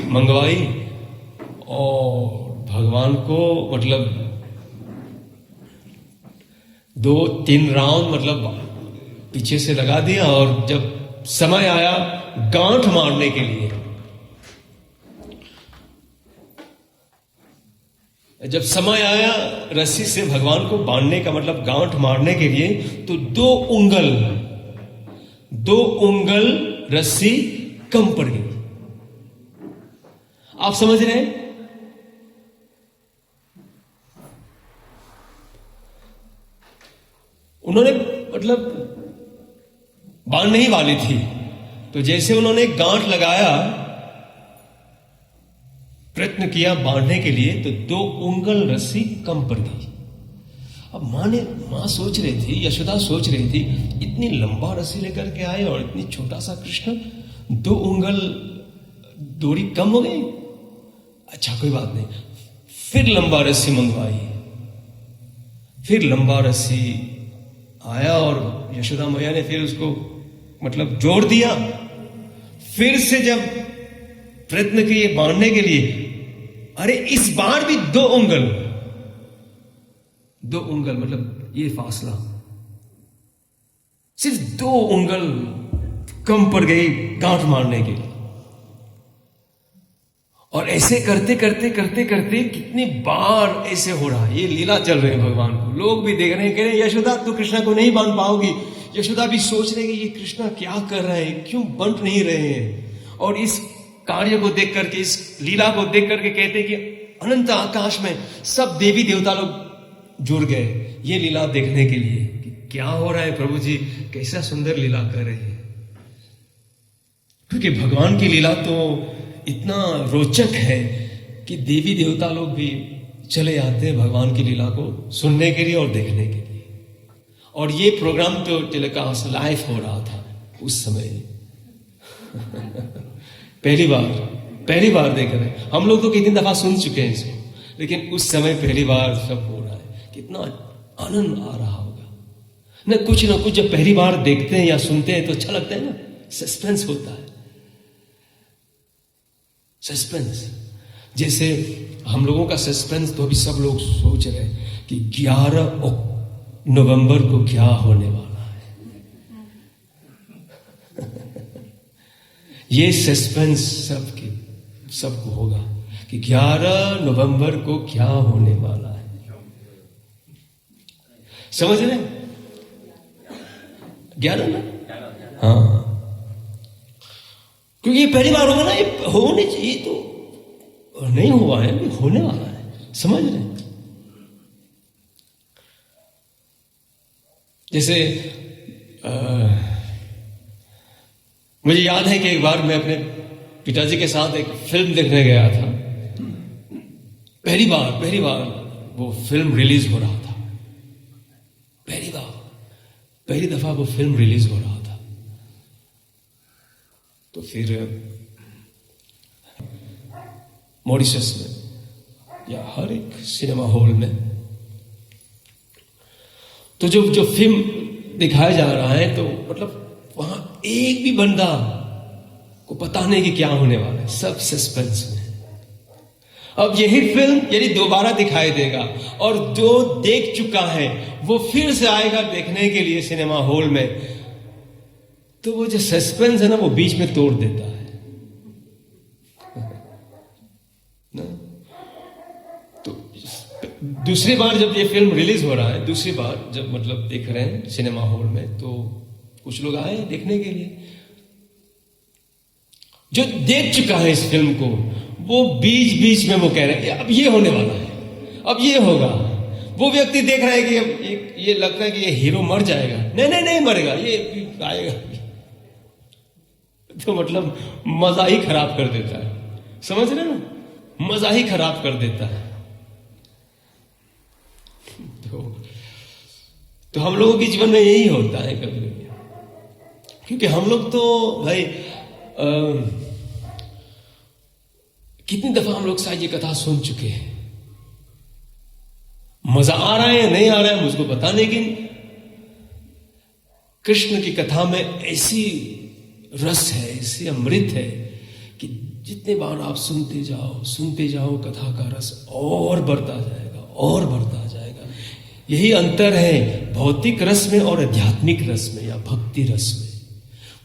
मंगवाई और भगवान को मतलब 2-3 राउंड मतलब पीछे से लगा दिया। और जब समय आया गांठ मारने के लिए, जब समय आया रस्सी से भगवान को बांधने का मतलब गांठ मारने के लिए, तो 2 उंगल रस्सी कम पड़ गई। आप समझ रहे हैं? उन्होंने मतलब बांधने ही वाली थी, तो जैसे उन्होंने गांठ लगाया, प्रयत्न किया बांधने के लिए, तो 2 उंगल रस्सी कम पड़ गई। अब माँ सोच रही थी, यशोदा सोच रही थी, इतनी लंबा रस्सी लेकर के आए और इतनी छोटा सा कृष्ण, 2 उंगल दूरी कम हो गई। अच्छा कोई बात नहीं, फिर लंबा रस्सी मंगवाई, फिर लंबा रस्सी आया और यशोदा मैया ने फिर उसको मतलब जोड़ दिया। फिर से जब प्रयत्न किए बांधने के लिए, अरे इस बार भी 2 उंगल मतलब ये फासला, सिर्फ 2 उंगल कम पड़ गई गांठ मारने के लिए। और ऐसे करते करते करते करते कितनी बार ऐसे हो रहा है, ये लीला चल रही है भगवान को। लोग भी देख रहे हैं, कह रहे हैं यशोदा तू कृष्णा को नहीं बांध पाओगी। यशोदा भी सोच रहे हैं कि ये कृष्णा क्या कर रहे हैं, क्यों बंट नहीं रहे हैं। और इस कार्य को देख करके, इस लीला को देख करके कहते हैं कि अनंत आकाश में सब देवी देवता लोग जुड़ गए ये लीला देखने के लिए कि क्या हो रहा है, प्रभु जी कैसा सुंदर लीला कर रहे हैं। क्योंकि भगवान की लीला तो इतना रोचक है कि देवी देवता लोग भी चले आते हैं भगवान की लीला को सुनने के लिए और देखने के लिए। और ये प्रोग्राम तो टेलीकास्ट लाइव हो रहा था उस समय। पहली बार देख रहे हैं हम लोग, तो कितनी दफा सुन चुके हैं इसको, लेकिन उस समय पहली बार सब हो रहा है। कितना आनंद आ रहा होगा ना, कुछ ना कुछ जब पहली बार देखते हैं या सुनते हैं तो अच्छा लगता है ना, सस्पेंस होता है, सस्पेंस। जैसे हम लोगों का सस्पेंस तो अभी सब लोग सोच रहे हैं कि 11 नवंबर को क्या होने वाला है। ये सस्पेंस सबको होगा कि 11 नवंबर को क्या होने वाला है। समझ रहे? 11 ना, हाँ, क्योंकि ये पहली बार होगा ना, ये होने चाहिए तो नहीं हुआ है, ये होने वाला है। समझ रहे? जैसे मुझे याद है कि एक बार मैं अपने पिताजी के साथ एक फिल्म देखने गया था। पहली बार वो फिल्म रिलीज हो रहा था, पहली दफा वो फिल्म रिलीज हो रहा था। तो फिर मॉरिशस में या हर एक सिनेमा हॉल में तो जो फिल्म दिखाया जा रहा है, तो मतलब वहां एक भी बंदा को पता नहीं कि क्या होने वाला है, सब सस्पेंस में। अब यही फिल्म यदि दोबारा दिखाई देगा और जो देख चुका है वो फिर से आएगा देखने के लिए सिनेमा हॉल में, तो वो जो सस्पेंस है ना, वो बीच में तोड़ देता है ना। तो दूसरी बार जब ये फिल्म रिलीज हो रहा है, दूसरी बार जब मतलब देख रहे हैं सिनेमा हॉल में, तो कुछ लोग आए देखने के लिए। जो देख चुका है इस फिल्म को, वो बीच में वो कह रहे हैं अब ये होने वाला है, अब ये होगा। वो व्यक्ति देख रहा है कि ये लगता है कि ये हीरो मर जाएगा, नहीं मरेगा, ये आएगा। तो मतलब मजा ही खराब कर देता है। समझ रहे ना, मजा ही खराब कर देता है। तो हम लोगों के जीवन में यही होता है कभी, क्योंकि हम लोग तो भाई कितनी दफा हम लोग शायद ये कथा सुन चुके हैं। मजा आ रहा है या नहीं आ रहा है मुझको पता, लेकिन कृष्ण की कथा में ऐसी रस है, ऐसी अमृत है कि जितने बार आप सुनते जाओ कथा का रस और बढ़ता जाएगा। यही अंतर है भौतिक रस में और आध्यात्मिक रस में या भक्ति रस में।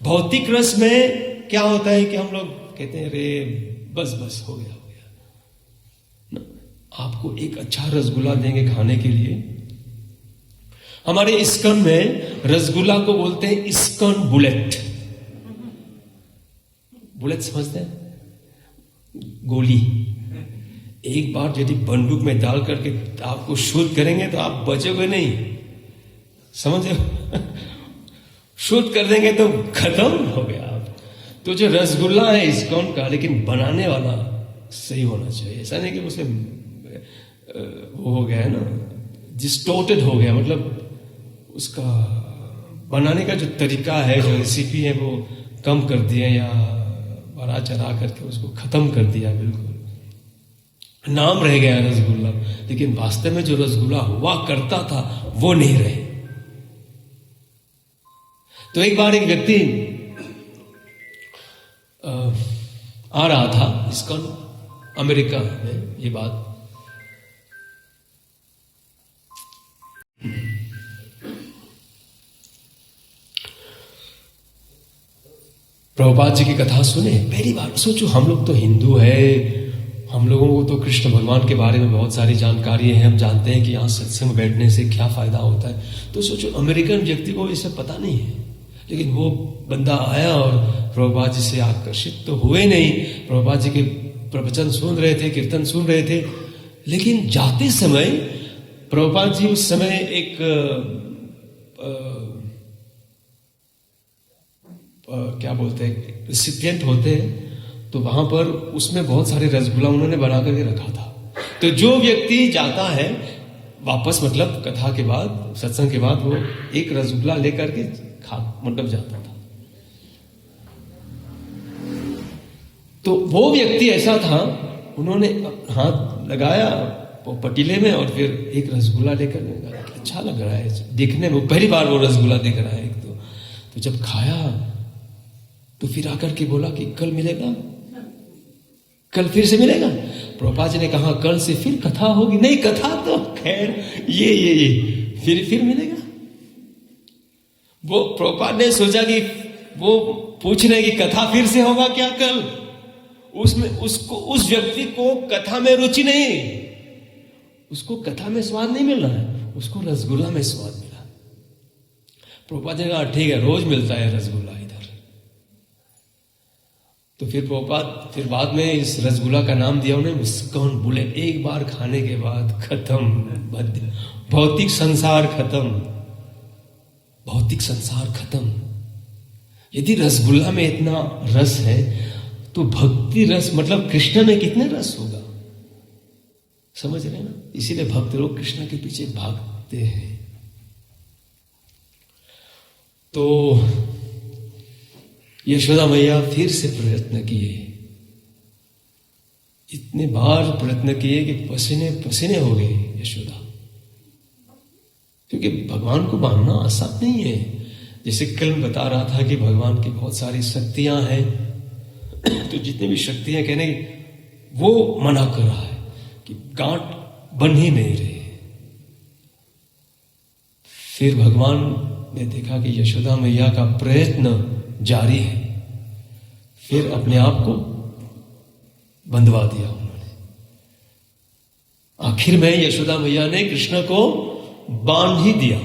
भौतिक रस में क्या होता है कि हम लोग कहते हैं रे बस हो गया ना। आपको एक अच्छा रसगुल्ला देंगे खाने के लिए। हमारे इस्कॉन में रसगुल्ला को बोलते हैं इस्कॉन बुलेट समझते हैं? गोली। एक बार यदि बंदूक में डाल करके आपको शूट करेंगे तो आप बचोगे नहीं, समझे? शूट कर देंगे तो खत्म हो गया आप। तो जो रसगुल्ला है इस्कॉन का, लेकिन बनाने वाला सही होना चाहिए। ऐसा नहीं कि उसे वो हो गया है ना, डिस्टोर्टेड हो गया, मतलब उसका बनाने का जो तरीका है, जो रेसिपी है, वो कम कर दिया या बढ़ा चढ़ा करके उसको खत्म कर दिया। बिल्कुल नाम रह गया रसगुल्ला, लेकिन वास्तव में जो रसगुल्ला हुआ करता था वो नहीं रहे। तो एक बार एक व्यक्ति आ रहा था इस्कॉन, अमेरिका में ये बात, प्रभुपाद जी की कथा सुने पहली बार। सोचो हम लोग तो हिंदू है, हम लोगों को तो कृष्ण भगवान के बारे में बहुत सारी जानकारी है, हम जानते हैं कि यहाँ सत्संग बैठने से क्या फायदा होता है। तो सोचो अमेरिकन व्यक्ति को ये सब पता नहीं है, लेकिन वो बंदा आया और प्रभुपाद जी से आकर्षित तो हुए नहीं। प्रभुपाद जी के प्रवचन सुन रहे थे, कीर्तन सुन रहे थे, लेकिन जाते समय प्रभुपाद जी उस समय एक क्या बोलते हैं, रेसिपिएंट होते हैं, तो वहां पर उसमें बहुत सारे रसगुल्ला उन्होंने बना करके रखा था। तो जो व्यक्ति जाता है वापस, मतलब कथा के बाद, सत्संग के बाद, वो एक रसगुल्ला लेकर के खा मतलब जाता था। तो वो व्यक्ति ऐसा था, उन्होंने हाथ लगाया पतीले में और फिर एक रसगुल्ला लेकर गया। अच्छा लग रहा है देखने में, पहली बार वो रसगुल्ला देख रहा है एक तो जब खाया तो फिर आकर के बोला कि कल मिलेगा, कल फिर से मिलेगा। प्रभुपाद जी ने कहा कल से फिर कथा होगी। नहीं, कथा तो खैर ये फिर मिलेगा। वो प्रभुपाद ने सोचा कि वो पूछ रहे कि कथा फिर से होगा क्या कल। उसमें उसको, उस व्यक्ति को कथा में रुचि नहीं, उसको कथा में स्वाद नहीं मिल रहा है, उसको रसगुल्ला में स्वाद मिला। प्रभुपाद जी ने कहा ठीक है, रोज मिलता है रसगुल्ला इधर। तो फिर प्रभुपाद फिर बाद में इस रसगुल्ला का नाम दिया उन्हें इस्कॉन बुलेट। एक बार खाने के बाद खत्म, भौतिक संसार खत्म, भौतिक संसार खत्म। यदि रसगुल्ला में इतना रस है तो भक्ति रस मतलब कृष्ण में कितने रस होगा, समझ रहे ना। इसीलिए भक्त लोग कृष्ण के पीछे भागते हैं। तो यशोदा मैया फिर से प्रयत्न किए, इतने बार प्रयत्न किए कि पसीने पसीने हो गए यशोदा, क्योंकि भगवान को मानना आसान नहीं है। जैसे कल मैं बता रहा था कि भगवान की बहुत सारी शक्तियां हैं, तो जितनी भी शक्तियां कहने वो मना कर रहा है कि गांठ बन ही नहीं रहे। फिर भगवान ने देखा कि यशोदा मैया का प्रयत्न जारी है, फिर अपने आप को बंधवा दिया उन्होंने। आखिर में यशोदा मैया ने कृष्ण को बांध ही दिया।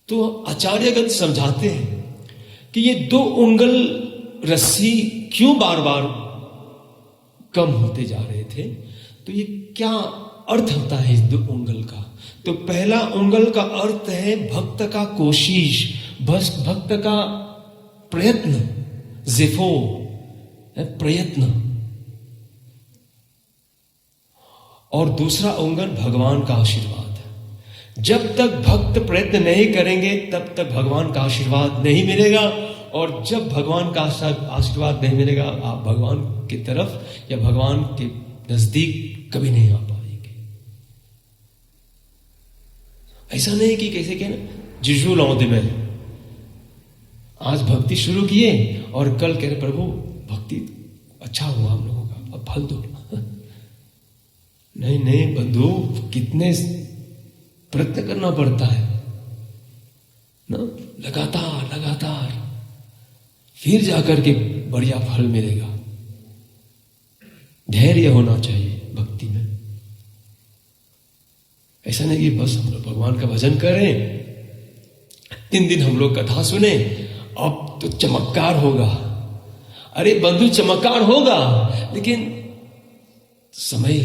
तो आचार्यगण समझाते हैं कि ये 2 उंगल रस्सी क्यों बार बार कम होते जा रहे थे, तो ये क्या अर्थ होता है इस 2 उंगल का। तो पहला उंगल का अर्थ है भक्त का कोशिश, बस भक्त का प्रयत्न, जिफो प्रयत्न। और दूसरा उंगल भगवान का आशीर्वाद। जब तक भक्त प्रयत्न नहीं करेंगे तब तक भगवान का आशीर्वाद नहीं मिलेगा, और जब भगवान का आशीर्वाद नहीं मिलेगा आप भगवान की तरफ या भगवान के नजदीक कभी नहीं आ पाएंगे। ऐसा नहीं कि कैसे कहना जिजू लौदे में आज भक्ति शुरू किए और कल कह रहे प्रभु भक्ति अच्छा हुआ हम लोगों का, अब फल दो। नहीं नहीं बंधु, कितने प्रयत्न करना पड़ता है ना, लगातार लगातार, फिर जाकर के बढ़िया फल मिलेगा। धैर्य होना चाहिए भक्ति में। ऐसा नहीं कि बस हम लोग भगवान का भजन करें, 3 दिन हम लोग कथा सुने, अब तो चमत्कार होगा। अरे बंधु चमत्कार होगा, लेकिन समय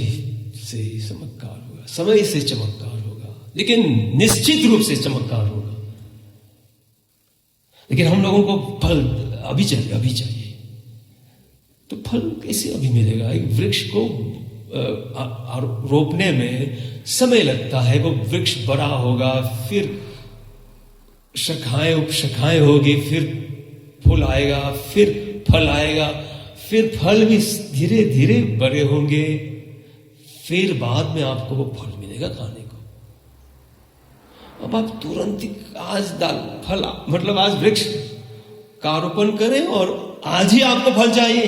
से चमत्कार होगा, समय से चमत्कार होगा, लेकिन निश्चित रूप से चमत्कार होगा। लेकिन हम लोगों को फल अभी चाहिए, अभी चाहिए। तो फल कैसे अभी मिलेगा? एक वृक्ष को रोपने में समय लगता है। वो वृक्ष बड़ा होगा, फिर शाखाएं उपशाखाएं होगी, फिर फूल आएगा, फिर फल आएगा, फिर फल भी धीरे धीरे बड़े होंगे, फिर बाद में आपको वो फल मिलेगा खाने को। अब आप तुरंत ही आज फल मतलब आज वृक्ष का रोपण करें और आज ही आपको फल चाहिए,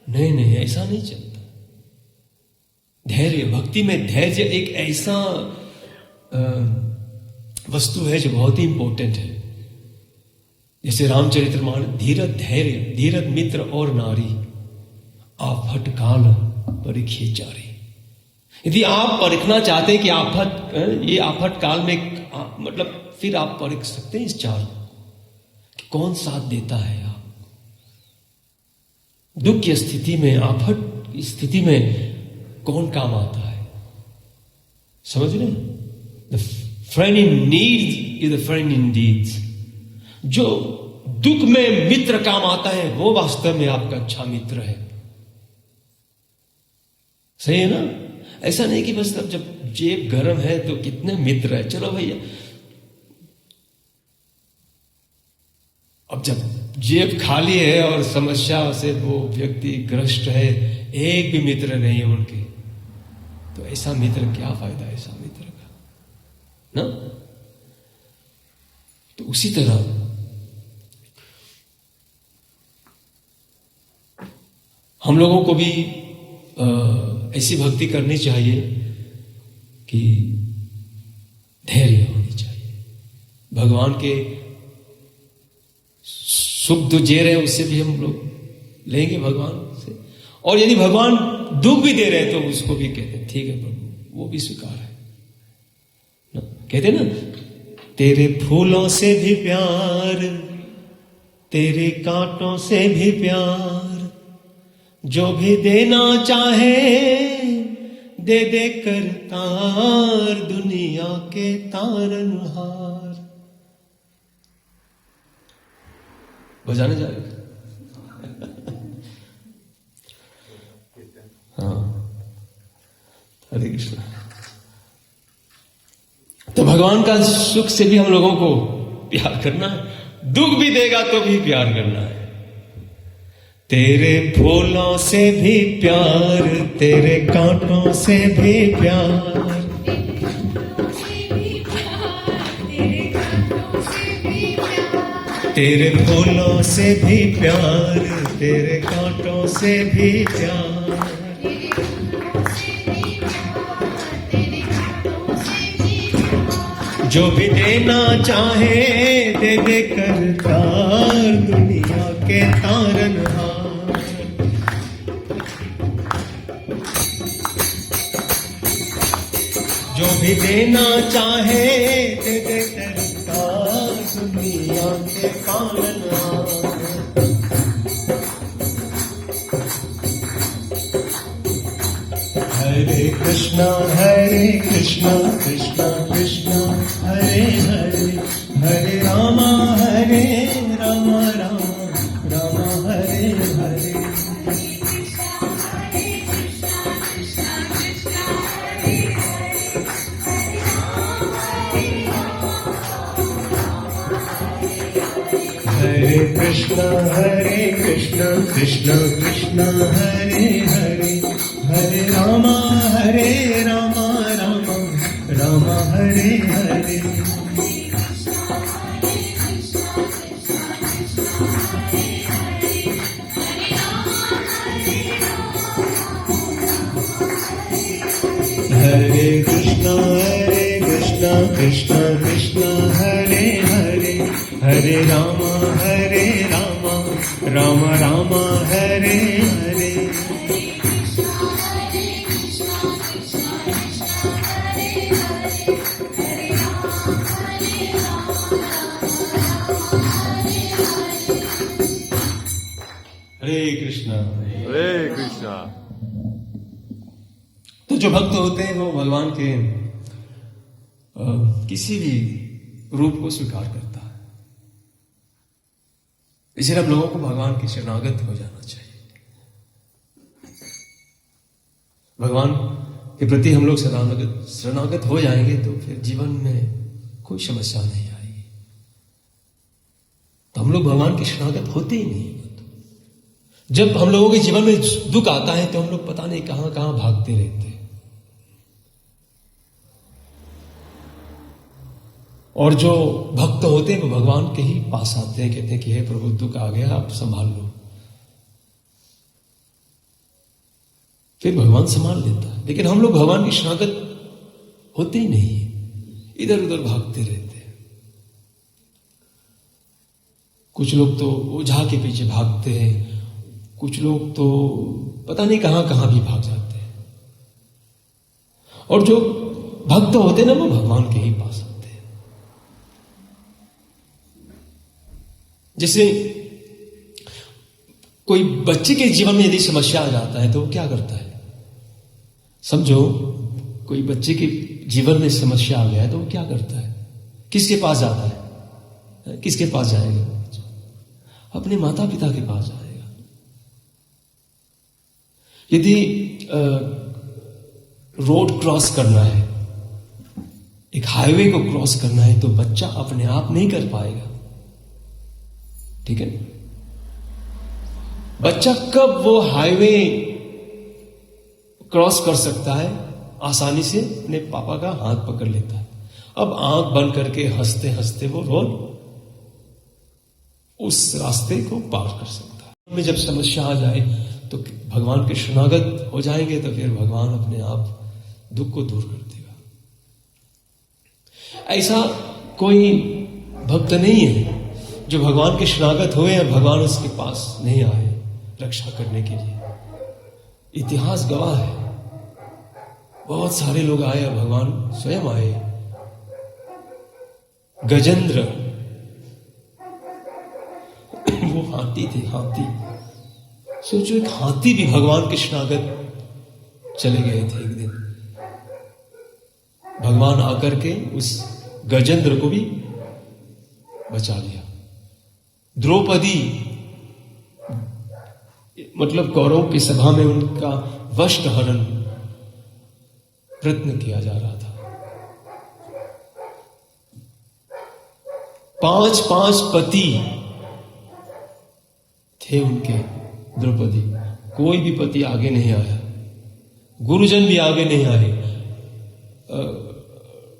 नहीं नहीं, ऐसा नहीं चलता। धैर्य, भक्ति में धैर्य एक ऐसा वस्तु है जो बहुत ही इंपॉर्टेंट है। जैसे रामचरितमानस, धीरज धैर्य, धीरज मित्र और नारी, आफत काल परिखे चारी। यदि आप परखना चाहते हैं कि ये आफत काल में मतलब फिर आप परख सकते हैं इस चार कि कौन साथ देता है। आप दुख की स्थिति में, आफत की स्थिति में कौन काम आता है, समझ रहे? The friend in need is the friend in deeds. जो दुख में मित्र काम आता है वो वास्तव में आपका अच्छा मित्र है। सही है ना? ऐसा नहीं कि बस अब जब जेब गर्म है तो कितने मित्र है, चलो भैया। अब जब जेब खाली है और समस्या से वो व्यक्ति ग्रस्त है, एक भी मित्र नहीं है उनके, तो ऐसा मित्र क्या फायदा ऐसा मित्र का ना? तो उसी तरह हम लोगों को भी ऐसी भक्ति करनी चाहिए कि धैर्य होनी चाहिए। भगवान के सुख जो जे रहे हैं उससे भी हम लोग लेंगे भगवान से, और यदि भगवान दुख भी दे रहे हैं तो उसको भी कहते हैं ठीक है प्रभु, वो भी स्वीकार है ना? कहते ना, तेरे फूलों से भी प्यार, तेरे कांटों से भी प्यार, जो भी देना चाहे दे दे कर तार, दुनिया के तारनहार। बजाने जा रहे? हाँ, हरे कृष्ण। तो भगवान का सुख से भी हम लोगों को प्यार करना है, दुख भी देगा तो भी प्यार करना है। तेरे फूलों से भी प्यार, तेरे कांटों से भी प्यार, तेरे फूलों से भी प्यार, तेरे कांटों से भी प्यार, जो भी देना चाहे दे दे कर तार, दुनिया के तारनहार। जो भी देना चाहे दे दे कर तार, दुनिया के तारनहार। हरे कृष्णा कृष्णा कृष्णा हरे हरे, हरे रामा राम राम हरे हरे। हरे कृष्णा कृष्णा कृष्णा हरे हरे, हरे रामा राम हरे हरे। हरे कृष्णा कृष्णा कृष्णा हरे हरे, हरे रामा राम हरे हरे। हरे कृष्णा हरे कृष्णा। तो जो भक्त होते हैं वो भगवान के किसी भी रूप को स्वीकार करता है। इसलिए अब लोगों को भगवान के शरणागत हो जाना चाहिए। भगवान के प्रति हम लोग शरणागत हो जाएंगे तो फिर जीवन में कोई समस्या नहीं आएगी। तो हम लोग भगवान के शरणागत होते ही नहीं। जब हम लोगों के जीवन में दुख आता है तो हम लोग पता नहीं कहां कहां भागते रहते हैं। और जो भक्त होते हैं वो भगवान के ही पास आते हैं, कहते हैं कि हे प्रभु दुख आ गया, आप संभाल लो। फिर भगवान संभाल लेता है। लेकिन हम लोग भगवान की शरणागत होते ही नहीं है, इधर उधर भागते रहते हैं। कुछ लोग तो ओझा के पीछे भागते हैं, कुछ लोग तो पता नहीं कहां कहां भी भाग जाते हैं। और जो भक्त होते हैं ना वो भगवान के ही पास आते हैं। जैसे कोई बच्चे के जीवन में यदि समस्या आ जाता है तो वो क्या करता है? समझो कोई बच्चे के जीवन में समस्या आ गया है तो वो क्या करता है? किसके पास जाता है? किसके पास जाएगा? अपने माता पिता के पास जाएगा। यदि रोड क्रॉस करना है, एक हाईवे को क्रॉस करना है तो बच्चा अपने आप नहीं कर पाएगा, ठीक है? बच्चा कब वो हाईवे क्रॉस कर सकता है? आसानी से अपने पापा का हाथ पकड़ लेता है। अब आंख बंद करके हंसते हंसते वो रोड उस रास्ते को पार कर सकता है। में जब समस्या आ जाए तो भगवान के शरणागत हो जाएंगे तो फिर भगवान अपने आप दुख को दूर कर देगा। ऐसा कोई भक्त नहीं है जो भगवान के शरणागत हुए और भगवान उसके पास नहीं आए रक्षा करने के लिए। इतिहास गवाह है, बहुत सारे लोग आए और भगवान स्वयं आए। गजेंद्र वो हाथी थे, हाथी। सोचो एक हाथी भी भगवान के शरणागत चले गए थे। एक दिन भगवान आकर के उस गजेंद्र को भी बचा लिया। द्रौपदी मतलब कौरवों की सभा में उनका वस्त्र हरण प्रयत्न किया जा रहा था। 5 पति थे उनके, द्रौपदी। कोई भी पति आगे नहीं आया, गुरुजन भी आगे नहीं आए,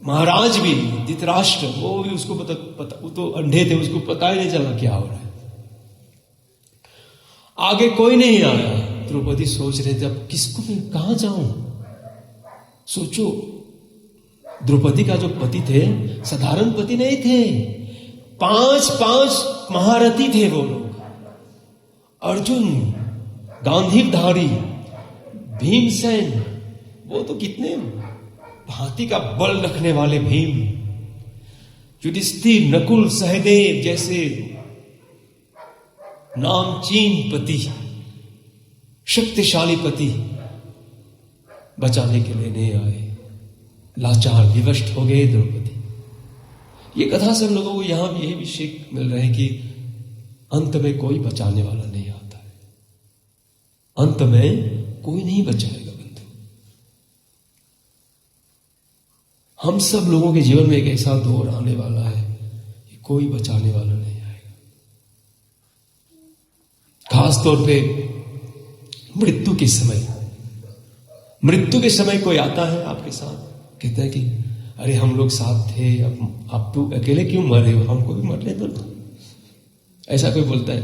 महाराज भी धृतराष्ट्र वो भी उसको पता वो तो अंधे थे, उसको पता ही नहीं चला क्या हो रहा है। आगे कोई नहीं आया। द्रौपदी सोच रहे थे अब किसको मैं कहां जाऊं। सोचो द्रौपदी का जो पति थे साधारण पति नहीं थे, 5 महारथी थे वो लोग। अर्जुन, गांधीवधारी, भीमसेन, वो तो कितने भांति का बल रखने वाले भीम, युधिष्ठिर, नकुल, सहदेव जैसे नामचीन पति, शक्तिशाली पति बचाने के लिए नहीं आए। लाचार विवश हो गए द्रौपदी। ये कथा से हम लोगों को यहां भी यही भी सीख मिल रहा है कि अंत में कोई बचाने वाला नहीं आता है। अंत में कोई नहीं बचाएगा बंधु। हम सब लोगों के जीवन में एक ऐसा दौर आने वाला है कि कोई बचाने वाला नहीं आएगा। खास तौर पे मृत्यु के समय, मृत्यु के समय कोई आता है आपके साथ, कहता है कि अरे हम लोग साथ थे, अब आप तो अकेले क्यों मर रहे हो, हमको भी मरने दो। ऐसा कोई बोलता है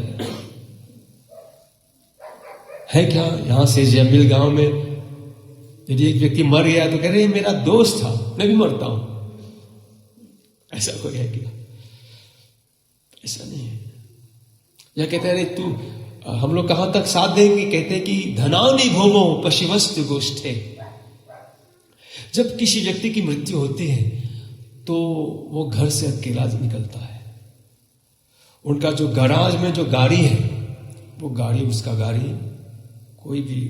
क्या? यहां से जयमिल गांव में यदि एक व्यक्ति मर गया तो कह रहे मेरा दोस्त था, मैं भी मरता हूं। ऐसा कोई है क्या? ऐसा नहीं है। या कहते हैं अरे तू, हम लोग कहां तक साथ देंगे? कहते हैं कि धनानि भौमो पशिवस्तु गोष्ठे। जब किसी व्यक्ति की मृत्यु होती है तो वो घर से अकेला निकलता है। उनका जो गैराज में जो गाड़ी है वो गाड़ी, उसका गाड़ी कोई भी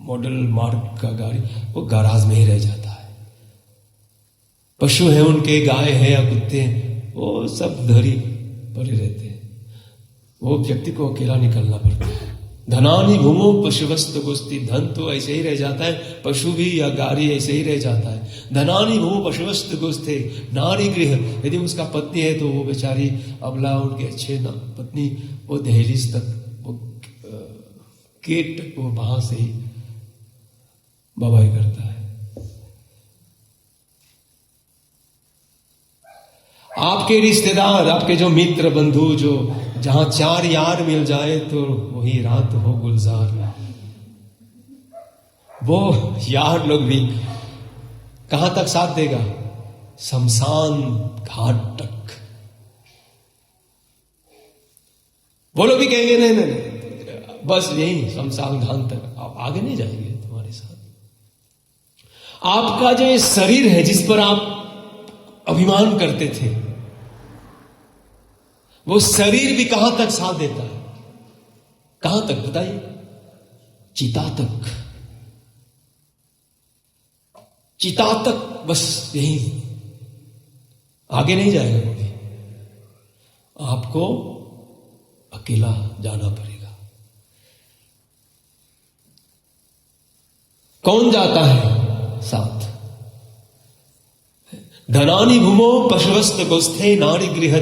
मॉडल मार्क का गाड़ी वो गैराज में ही रह जाता है। पशु है उनके, गाय है या कुत्ते हैं, वो सब धरी पड़े रहते हैं। वो व्यक्ति को अकेला निकलना पड़ता है। धनानि भूमो पशुवस्तु गोस्ति, धन तो ऐसे ही रह जाता है, पशु भी या गाड़ी ऐसे ही रह जाता है। धनानि भूमो पशुवस्तु गोस्ते नारी गृह, यदि उसका पत्नी है तो वो बेचारी अबला उनके अच्छे ना पत्नी वो दहलीज तक वो गेट तक वो वहां से ही बवाई करता है। आपके रिश्तेदार, आपके जो मित्र बंधु, जो जहां चार यार मिल जाए तो वही रात हो गुलजार, वो यार लोग भी कहां तक साथ देगा? शमशान घाट तक। वो लोग भी कहेंगे नहीं नहीं नहीं, बस यही शमशान घाट तक, आप आगे नहीं जाएंगे तुम्हारे साथ। आपका जो ये शरीर है जिस पर आप अभिमान करते थे, वो शरीर भी कहां तक साथ देता है? कहां तक बताइए? चिता तक, चिता तक, बस यही, आगे नहीं जाएगा वो भी। आपको अकेला जाना पड़ेगा। कौन जाता है साथ? धनानि भूमो पशुवस्त गोस्थे नारी गृह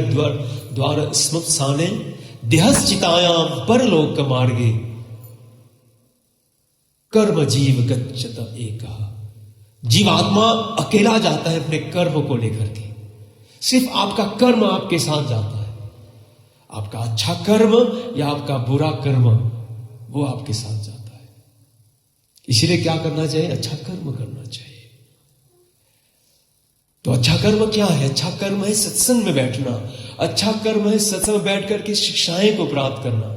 द्वार स्मत्साने देहश्चितायाम परलोक मार्गे कर्म जीव गच्छत एकः। जीवात्मा अकेला जाता है अपने कर्म को लेकर के। सिर्फ आपका कर्म आपके साथ जाता है। आपका अच्छा कर्म या आपका बुरा कर्म वो आपके साथ जाता है। इसलिए क्या करना चाहिए? अच्छा कर्म करना चाहिए। तो अच्छा कर्म क्या है? अच्छा कर्म है सत्संग में बैठना। अच्छा कर्म है सत्संग में बैठ करके शिक्षाएं को प्राप्त करना,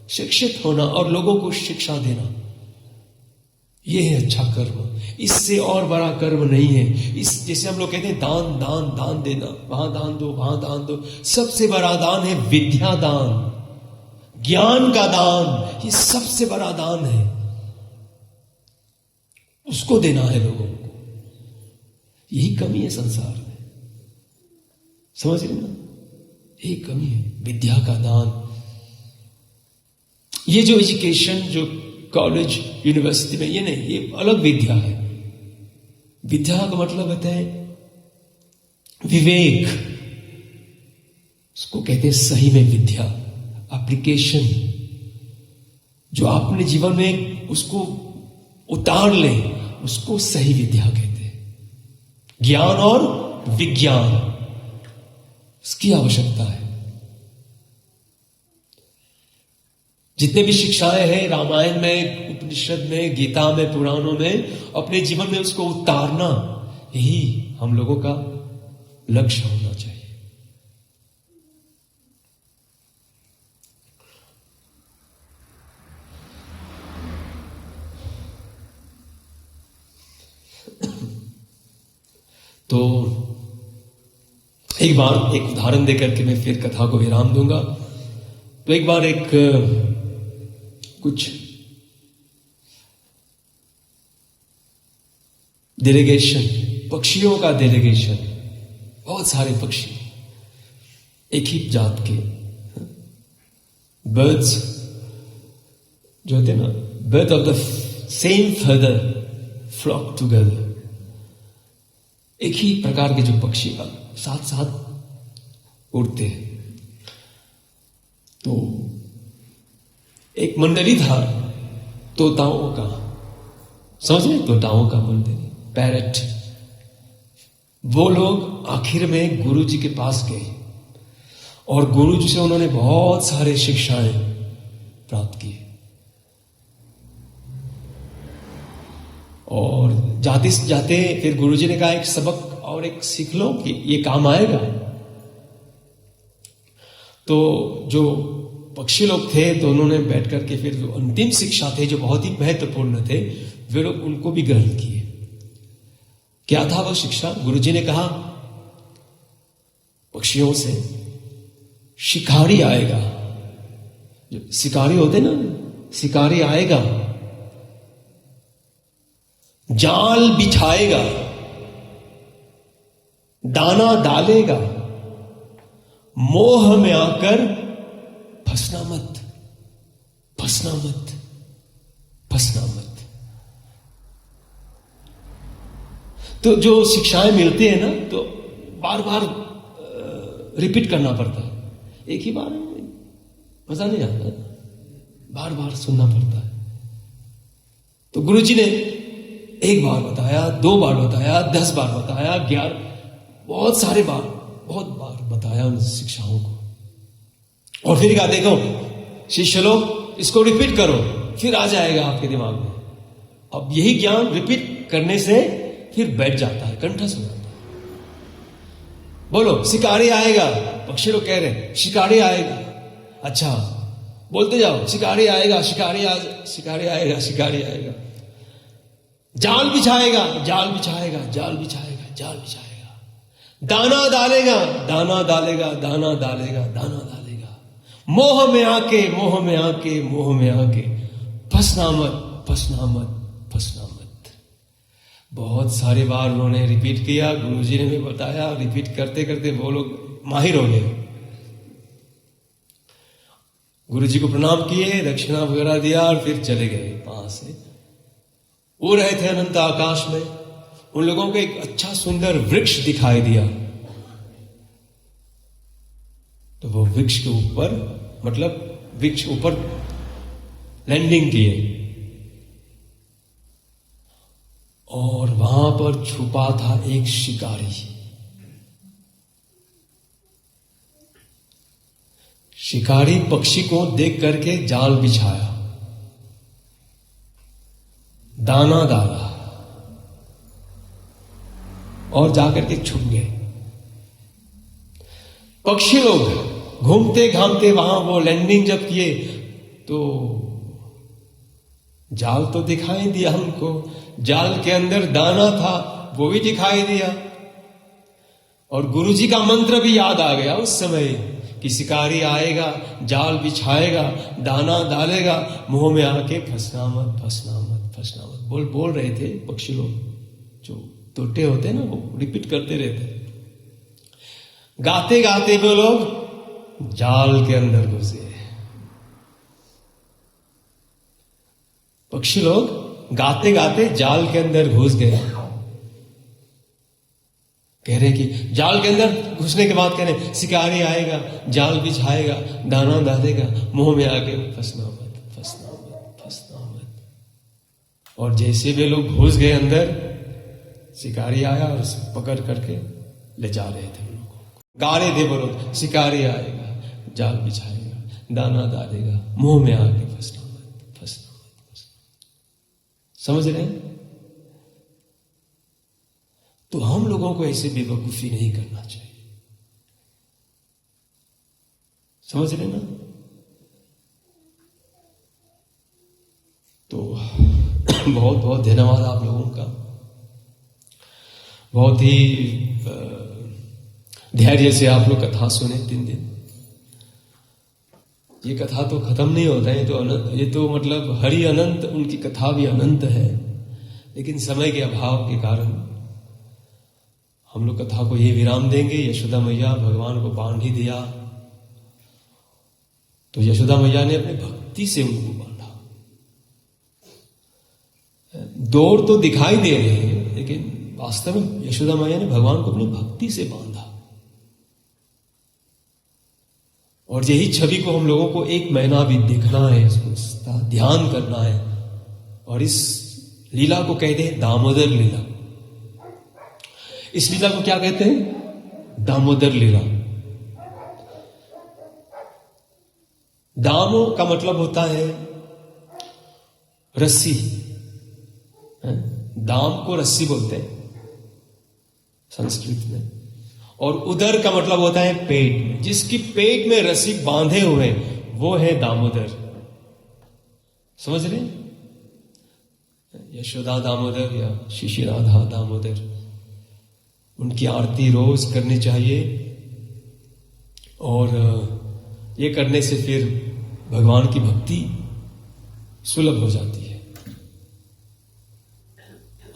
शिक्षित होना और लोगों को शिक्षा देना। यह है अच्छा कर्म। इससे और बड़ा कर्म नहीं है। इस जैसे हम लोग कहते हैं दान दान दान देना, वहां दान दो, वहां दान दो। सबसे बड़ा दान है विद्या दान, ज्ञान का दान। ये सबसे बड़ा दान है, उसको देना है लोगों को। यही कमी है संसार में, समझ रहे ना? यही कमी है, विद्या का दान। ये जो एजुकेशन, जो कॉलेज यूनिवर्सिटी में, ये नहीं, ये अलग विद्या है। विद्या का मतलब होता है विवेक, उसको कहते हैं सही में विद्या, एप्लीकेशन। जो आपने जीवन में उसको उतार ले, उसको सही विद्या कहते हैं। ज्ञान और विज्ञान, इसकी आवश्यकता है। जितने भी शिक्षाएं हैं रामायण में, उपनिषद में, गीता में, पुराणों में, अपने जीवन में उसको उतारना, यही हम लोगों का लक्ष्य होना चाहिए। तो एक बार एक उदाहरण देकर के मैं फिर कथा को विराम दूंगा। तो एक बार एक कुछ डेलीगेशन, पक्षियों का डेलीगेशन, बहुत सारे पक्षी एक ही जात के बर्ड्स जो होते ना, bird of the same feather flock together. एक ही प्रकार के जो पक्षी साथ साथ उड़ते हैं। तो एक मंडली था तोताओं का, समझ रहे? तोताओं का मंडली, पैरट। वो लोग आखिर में गुरु जी के पास गए और गुरु जी से उन्होंने बहुत सारे शिक्षाएं प्राप्त की। और जाते जाते फिर गुरु जी ने कहा एक सबक और एक सीख लो कि ये काम आएगा। तो जो पक्षी लोग थे तो उन्होंने बैठ करके फिर जो अंतिम शिक्षा थे, जो बहुत ही महत्वपूर्ण थे, वे लोग उनको भी ग्रहण किए। क्या था वो शिक्षा? गुरु जी ने कहा पक्षियों से, शिकारी आएगा, जो शिकारी होते ना, शिकारी आएगा, जाल बिछाएगा, दाना डालेगा, मोह में आकर फंसना मत, फंस फंसना मत, फंसना मत। तो जो शिक्षाएं मिलती है ना, तो बार बार रिपीट करना पड़ता है। एक ही बार में मजा नहीं आता, बार बार सुनना पड़ता है। तो गुरुजी ने एक बार बताया, 2 बार बताया, 10 बार बताया, 11, बहुत सारे बार, बहुत बार बताया उन शिक्षाओं को। और फिर कहा, देखो शिष्य लोग, इसको रिपीट करो, फिर आ जाएगा आपके दिमाग में। अब यही ज्ञान रिपीट करने से फिर बैठ जाता है, कंठस्थ हो जाता है। बोलो शिकारी आएगा, पक्षी लोग कह रहे हैं शिकारी आएगा। अच्छा, बोलते जाओ शिकारी आएगा, शिकारी आएगा, शिकारी आएगा। जाल बिछाएगा, जाल बिछाएगा, जाल बिछाएगा, जाल बिछाएगा। दाना डालेगा, दाना डालेगा, दाना डालेगा, दाना डालेगा। मोह में आके, मोह में आके, मोह में आके, फंसना मत, फंसना मत, फंसना मत। बहुत सारे बार उन्होंने रिपीट किया, गुरुजी ने भी बताया। रिपीट करते करते वो लोग माहिर हो गए। गुरुजी को प्रणाम किए, दक्षिणा वगैरह दिया और फिर चले गए वहां से। उड़ रहे थे अनंत आकाश में, उन लोगों को एक अच्छा सुंदर वृक्ष दिखाई दिया। तो वो वृक्ष के ऊपर, मतलब वृक्ष ऊपर लैंडिंग किए, और वहां पर छुपा था एक शिकारी। शिकारी पक्षी को देख करके जाल बिछाया, दाना डाला और जाकर के छुप गए। पक्षी लोग घूमते घामते वहां वो लैंडिंग जब किए, तो जाल तो दिखाई दिया हमको, जाल के अंदर दाना था वो भी दिखाई दिया, और गुरुजी का मंत्र भी याद आ गया उस समय कि शिकारी आएगा, जाल बिछाएगा, दाना डालेगा, मुंह में आके फंसना मत, फंसना मत, फंसना मत। बोल रहे थे पक्षी लोग, जो तोते होते ना, वो रिपीट करते रहते। गाते गाते वो लोग जाल के अंदर घुसे। पक्षी लोग गाते गाते जाल के अंदर घुस गए। कह रहे कि जाल के अंदर घुसने के बाद कह रहे शिकारी आएगा, जाल बिछाएगा, दाना डालेगा, मुंह में आके फंसना मत, फंसना मत, फंसना मत। और जैसे वे लोग घुस गए अंदर, शिकारी आया और उसे पकड़ करके ले जा रहे थे उन लोगों को। गा रहे थे वो लोग, शिकारी आएगा, जाल बिछाएगा, दाना डालेगा, मुंह में आके फंसना मत, फंसना मत, फंसना। समझ रहे हैं? तो हम लोगों को ऐसे बेवकूफी नहीं करना चाहिए। समझ रहे ना? तो बहुत बहुत धन्यवाद आप लोगों का। बहुत ही धैर्य से आप लोग कथा सुने 3 दिन। ये कथा तो खत्म नहीं होता है, ये तो मतलब हरि अनंत, उनकी कथा भी अनंत है। लेकिन समय के अभाव के कारण हम लोग कथा को ये विराम देंगे। यशोदा मैया भगवान को बांध ही दिया, तो यशोदा मैया ने अपनी भक्ति से उनको बांधा। दौड़ तो दिखाई दे रहे हैं, लेकिन वास्तव में यशोदा मैया ने भगवान को अपनी भक्ति से बांधा। और यही छवि को हम लोगों को 1 महीना भी देखना है, इसको ध्यान करना है। और इस लीला को कहते हैं दामोदर लीला। इस लीला को क्या कहते हैं? दामोदर लीला। दामो का मतलब होता है रस्सी। दाम को रस्सी बोलते हैं संस्कृत में। और उदर का मतलब होता है पेट में। जिसकी पेट में रस्सी बांधे हुए वो है दामोदर। समझ रहे? यशोदा दामोदर या शिशि राधा दामोदर, उनकी आरती रोज करनी चाहिए। और ये करने से फिर भगवान की भक्ति सुलभ हो जाती है।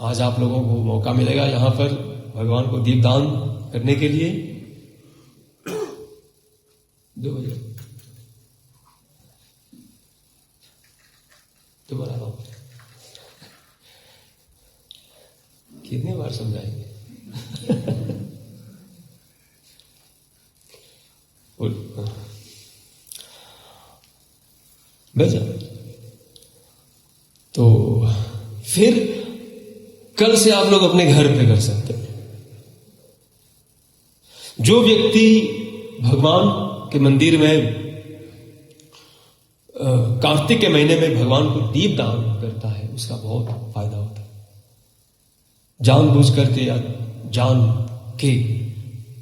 आज आप लोगों को मौका मिलेगा यहां पर भगवान को दीपदान करने के लिए। 2 बजे कितने बार समझाएंगे? बेजा तो फिर कल से आप लोग अपने घर पे कर सकते हैं। जो व्यक्ति भगवान के मंदिर में कार्तिक के महीने में भगवान को दीप दान करता है, उसका बहुत फायदा होता है। जानबूझ करके या जान के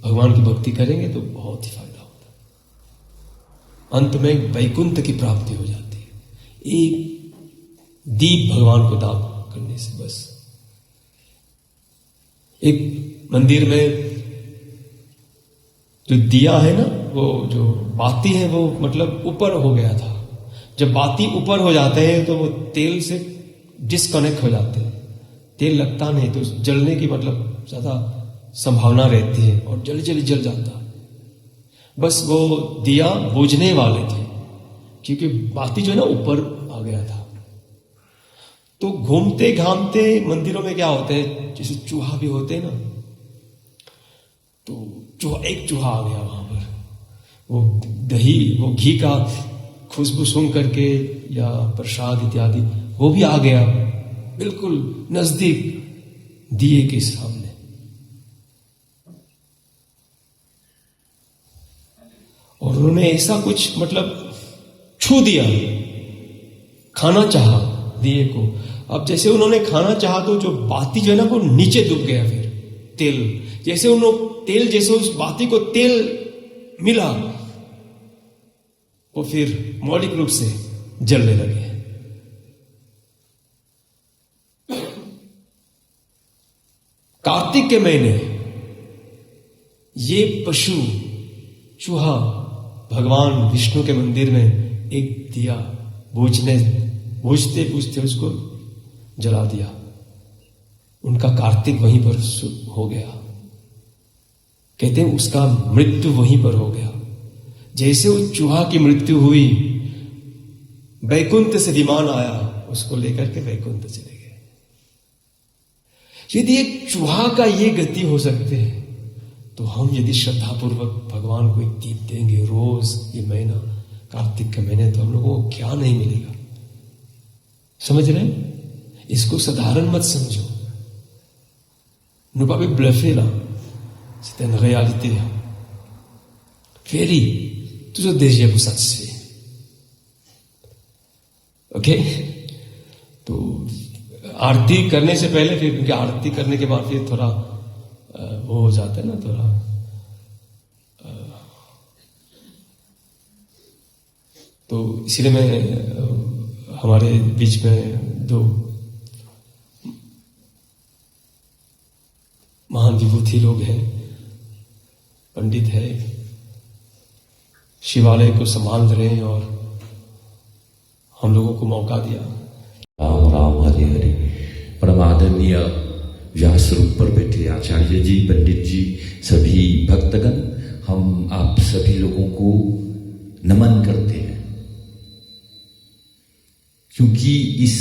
भगवान की भक्ति करेंगे तो बहुत ही फायदा होता है। अंत में वैकुंठ की प्राप्ति हो जाती है एक दीप भगवान को दान करने से। बस एक मंदिर में जो दिया है ना, वो जो बाती है वो मतलब ऊपर हो गया था। जब बाती ऊपर हो जाते हैं तो वो तेल से डिस्कनेक्ट हो जाते हैं, तेल लगता नहीं तो जलने की मतलब ज्यादा संभावना रहती है और जल्दी जल जाता है। बस वो दिया बुझने वाले थे क्योंकि बाती जो है ना ऊपर आ गया था। तो घूमते घामते मंदिरों में क्या होता है, जैसे चूहा भी होते हैं ना, तो एक चूहा आ गया वहां पर। वो दही वो घी का खुशबू सूंघ करके या प्रसाद इत्यादि वो भी आ गया बिल्कुल नजदीक दिए के सामने। और उन्होंने ऐसा कुछ मतलब छू दिया, खाना चाहा दिए को। अब जैसे उन्होंने खाना चाहा तो जो बाती जो है ना वो नीचे डूब गया। फिर तेल जैसे तेल जैसे उस बाती को तेल मिला वो फिर मौलिक रूप से जलने लगे। कार्तिक के महीने ये पशु चूहा भगवान विष्णु के मंदिर में एक दिया बूझते उसको जला दिया। उनका कार्तिक वहीं पर हो गया। कहते हैं उसका मृत्यु वहीं पर हो गया। जैसे उस चूहा की मृत्यु हुई, वैकुंठ से विमान आया, उसको लेकर के वैकुंठ चले गए। यदि एक चूहा का ये गति हो सकते हैं तो हम यदि श्रद्धापूर्वक भगवान को एक दीप देंगे रोज ये महीना कार्तिक के महीने, तो हम लोगों को क्या नहीं मिलेगा। समझ रहे हैं? इसको साधारण मत समझो। Nous pas bluffer là. C'est une réalité. Very. Toujours déjà vous satisfait. Ok? तो आरती करने से पहले फिर, क्योंकि आरती करने के बाद फिर थोड़ा वो हो जाता है ना, थोड़ा तो इसलिए मैं हमारे बीच में दो महान विभूति लोग हैं, पंडित है, शिवालय को संभाल रहे हैं और हम लोगों को मौका दिया। राम राम हरे हरे। परम आदरणीय व्यास रूप पर बैठे आचार्य जी, पंडित जी, सभी भक्तगण, हम आप सभी लोगों को नमन करते हैं, क्योंकि इस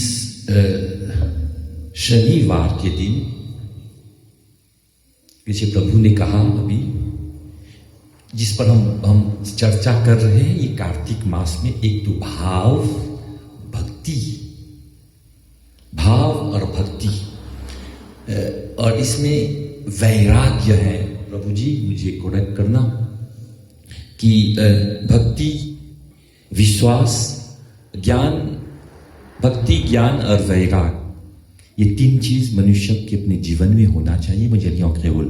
शनिवार के दिन, जैसे प्रभु ने कहा अभी, जिस पर हम चर्चा कर रहे हैं, ये कार्तिक मास में एक तो भाव और भक्ति, और इसमें वैराग्य है। प्रभु जी मुझे करेक्ट करना कि भक्ति, विश्वास, ज्ञान, भक्ति, ज्ञान और वैराग, ये तीन चीज मनुष्य के अपने जीवन में होना चाहिए। मुझे केवल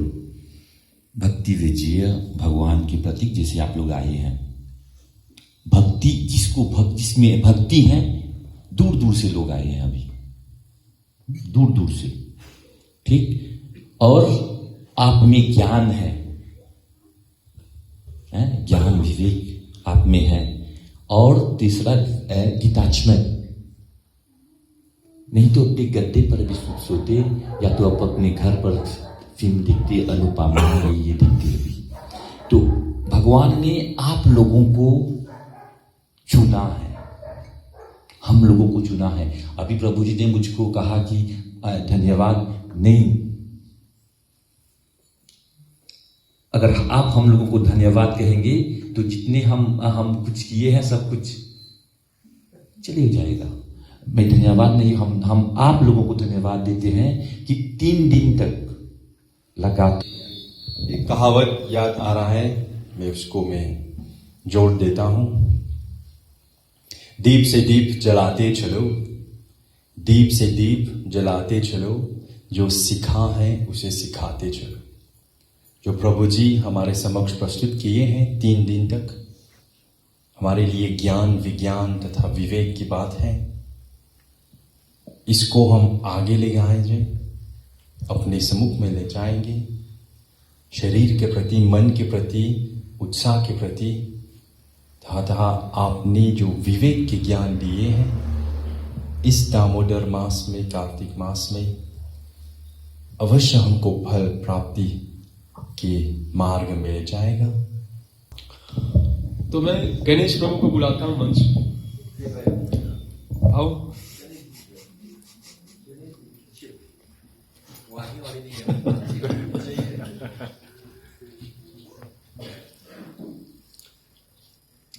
भक्ति विजय भगवान के प्रतीक जैसे आप लोग आए हैं, भक्ति जिसमें भक्ति है, दूर दूर से लोग आए हैं, अभी दूर दूर से, ठीक। और आप में ज्ञान है, ज्ञान विवेक आप में है। और तीसरा डिटैचमेंट, नहीं तो अपने गद्दे पर भी सोते, या तो आप अपने घर पर फिल्म देखते, अनुपमा ये देखते भी। तो भगवान ने आप लोगों को चुना है, हम लोगों को चुना है। अभी प्रभु जी ने मुझको कहा कि धन्यवाद नहीं, अगर आप हम लोगों को धन्यवाद कहेंगे तो जितने हम कुछ किए हैं सब कुछ चले जाएगा। मैं धन्यवाद नहीं, हम आप लोगों को धन्यवाद देते हैं कि 3 दिन तक लगातार। एक कहावत याद आ रहा है, मैं जोड़ देता हूं। दीप से दीप जलाते चलो, दीप से दीप जलाते चलो, जो सीखा है उसे सिखाते चलो। जो प्रभु जी हमारे समक्ष प्रस्तुत किए हैं 3 दिन तक, हमारे लिए ज्ञान, विज्ञान तथा विवेक की बात है। इसको हम आगे ले आएंगे, अपने सम्मुख में ले जाएंगे। शरीर के प्रति, मन के प्रति, उत्साह के प्रति तथा आपने जो विवेक के ज्ञान दिए हैं इस दामोदर मास में, कार्तिक मास में, अवश्य हमको फल प्राप्ति के मार्ग मिल जाएगा। तो मैं गणेश प्रभु को बुलाता हूं मंच आओ।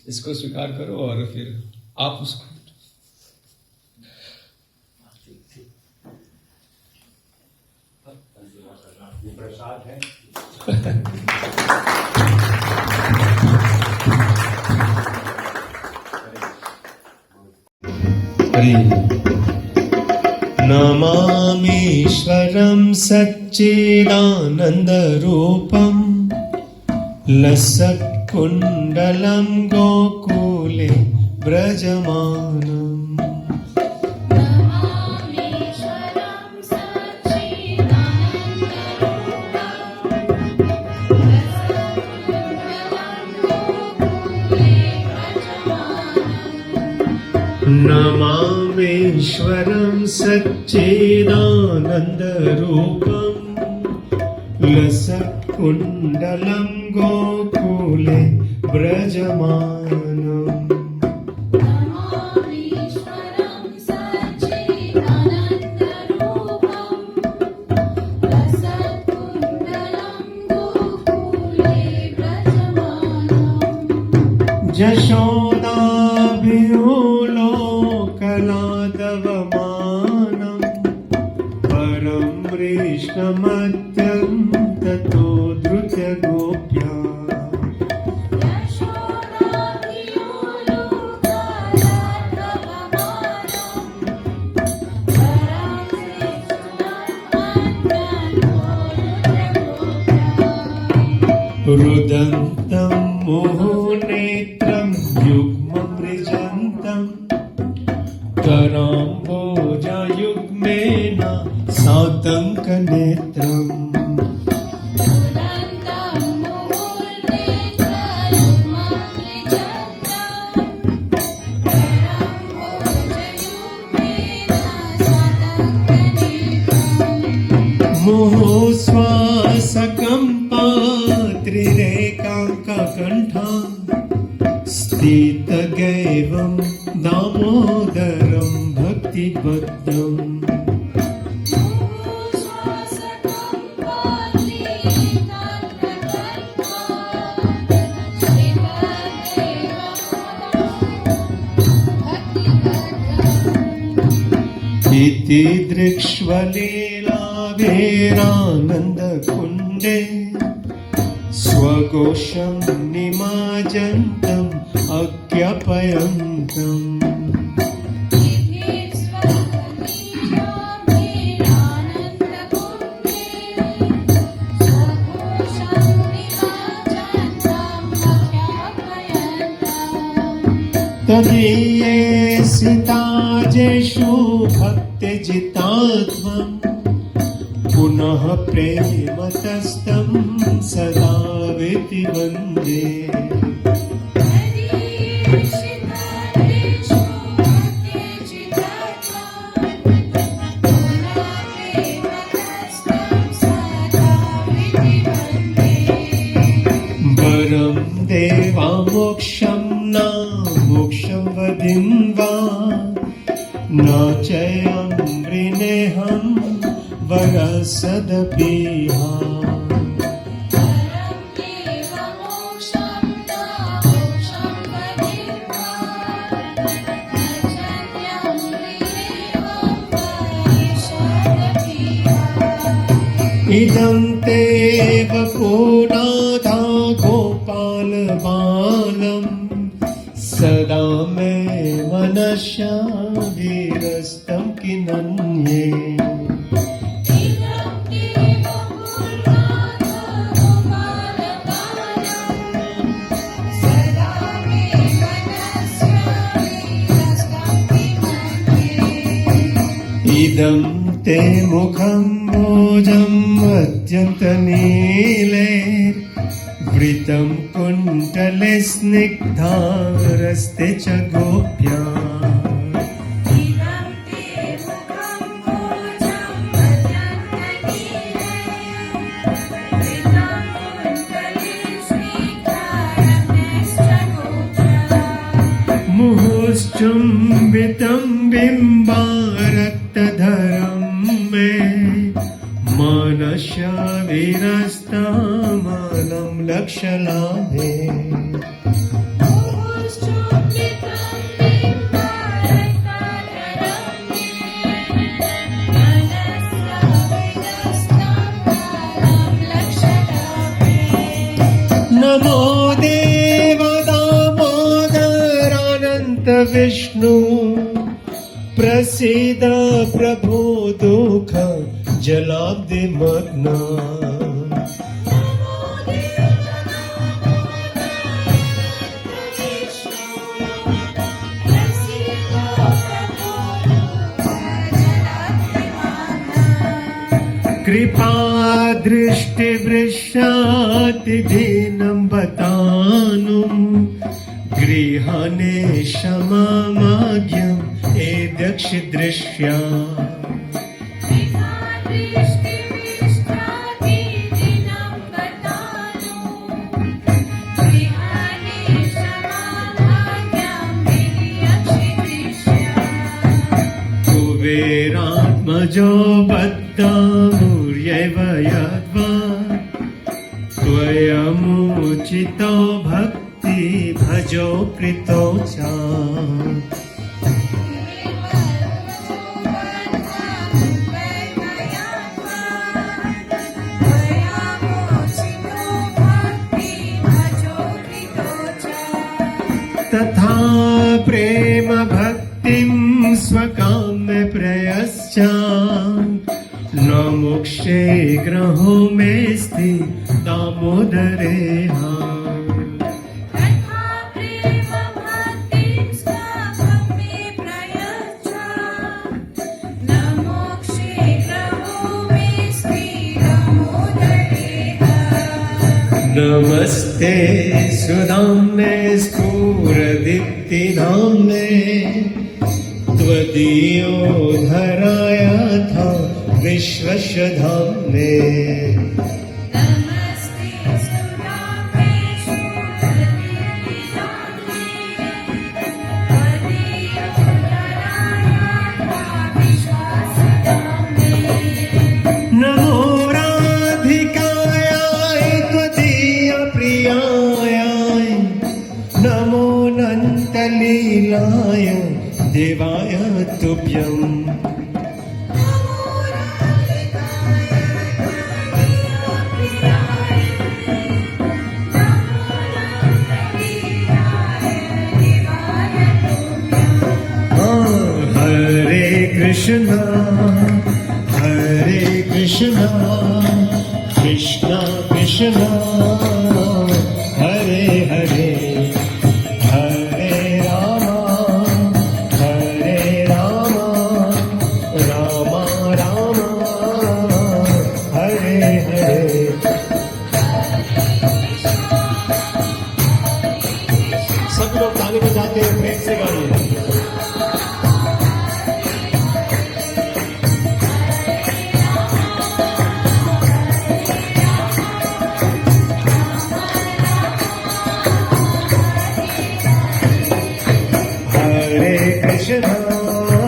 इसको स्वीकार करो और फिर आप उसको प्रसाद है। नमामीश्वरं सच्चिदानन्दरूपं लसत्कुण्डलं गोकुले व्रजमानम्। नमामीश्वरं नमामीश्वरं सच्चिदानन्दरूपं लसत्कुण्डलं गोकुले व्रजमानम्। नमामीश्वरं सच्चिदानन्दरूपं लसत्कुण्डलं गोकुले व्रजमानम्। यशोदाभिलोकलादवमानं परं वृष्णमद्यं ततो धृतगोप्या। रुदन्तं मुहुर्नेत्रं युग्ममृजन्तं कराम्बोजयुग्मेन सातङ्कनेत्रम्। मुहुस्वासकम्पात्रिरेकाङ्ककण्ठा स्थितगैवं दामोदरं भक्तिबद्धम्। इति दृक्ष्वलीलावेरानन्दकुण्डे स्वघोषं निमाजन्तम् अज्ञापयन्तम्। तदीये सिताजेषु भक्तिजितात्मं पुनः प्रेमतस्तं सदा वेति वन्दे। वरं देवा मोक्षं न मोक्षं वदिन् वा न चयमृणेऽहं वरसदपीहा। इदं ते वपुनाथा गोपालबालम् सदा मे मनश्याभिरस्तं किनन्ये इदं ते मुखं भोजम् अत्यन्तनीले वृतं कुण्डले स्निग्धारस्ते च गोप्या मुहुश्चुम्बितं बिम्बारक्तधरं मे मनश्याभिरस्तमानं लक्षलाभे नमो देवदामोदरानन्त विष्णु प्रसीद प्रभो दुःख जलाब्धिमग्ना कृपा दृष्टिवृषाति दीनं बतानुं गृहाणे क्षमामाज्ञम् एदक्ष दृश्या कुबेरात्मजो बद्धामुर्यैव यद्वा त्वयमुचितो भक्ति भजो प्रीतो च तथा प्रेम भक्तिं स्वकाम्य प्रयश्च न मोक्षे ग्रहो मेस्ति दामोदरे नमस्ते सुधाम्ने स्फुरदीप्तिधाम्ने त्वदीयो धरायाथा विश्वस्य धाम्ने नमो राधिकायाय त्वदीय प्रियाय नमो नन्तलीलाय देवाय तुभ्यम् हरे कृष्णा कृष्णा कृष्णा हरे हरे हरे राम राम राम हरे हरे सब लोग ताली बजाते हैं प्रेम से गाइए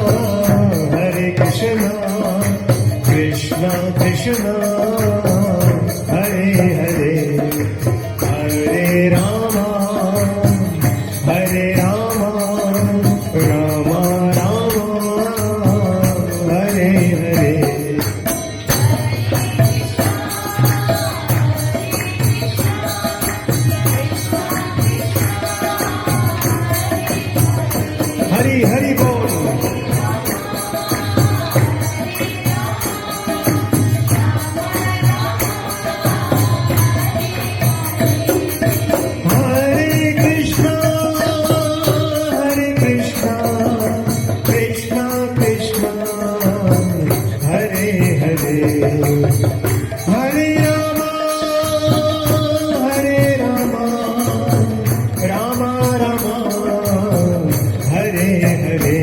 Hare Krishna, Krishna Krishna, Hare Hare, Hare Rama, Rama Rama, Hare Hare. हरे राम राम राम हरे हरे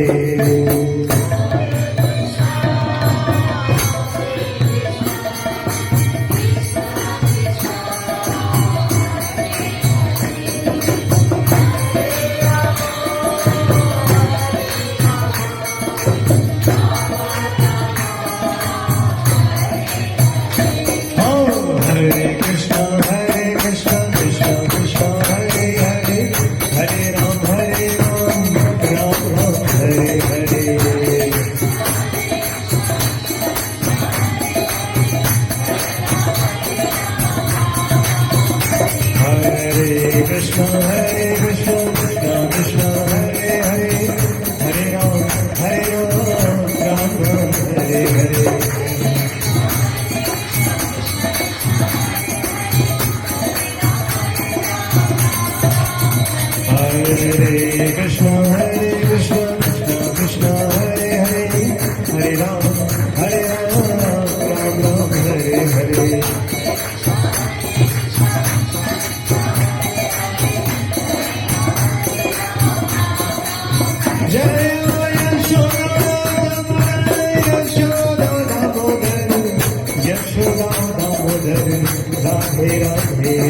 हरे कृष्ण कृष्ण कृष्ण हरे हरे हरे राम राम राम हरे हरे हरे कृष्ण कृष्ण कृष्ण हरे हरे हरे राम राम राम हरे हरे हरे कृष्ण कृष्ण कृष्ण हरे हरे हरे राम राम राम हरे हरे जय यशोदा दामोदर यशोदा दामोदर राधे राधे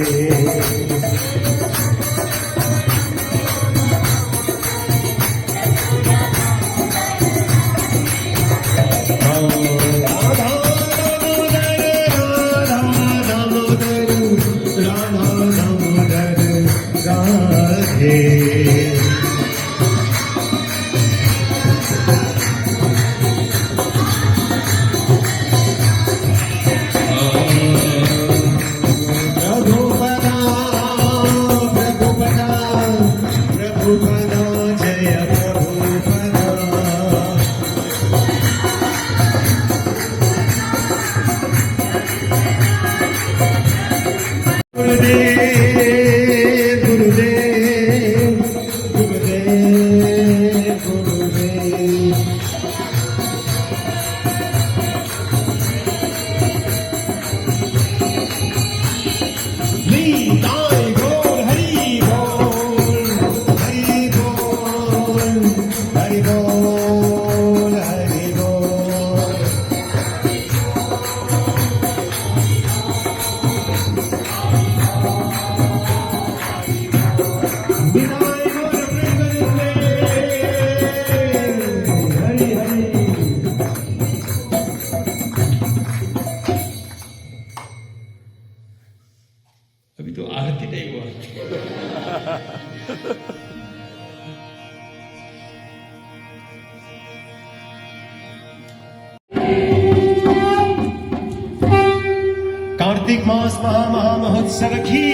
अभी तो आरती नहीं हुआ। कार्तिक मास महा महोत्सव की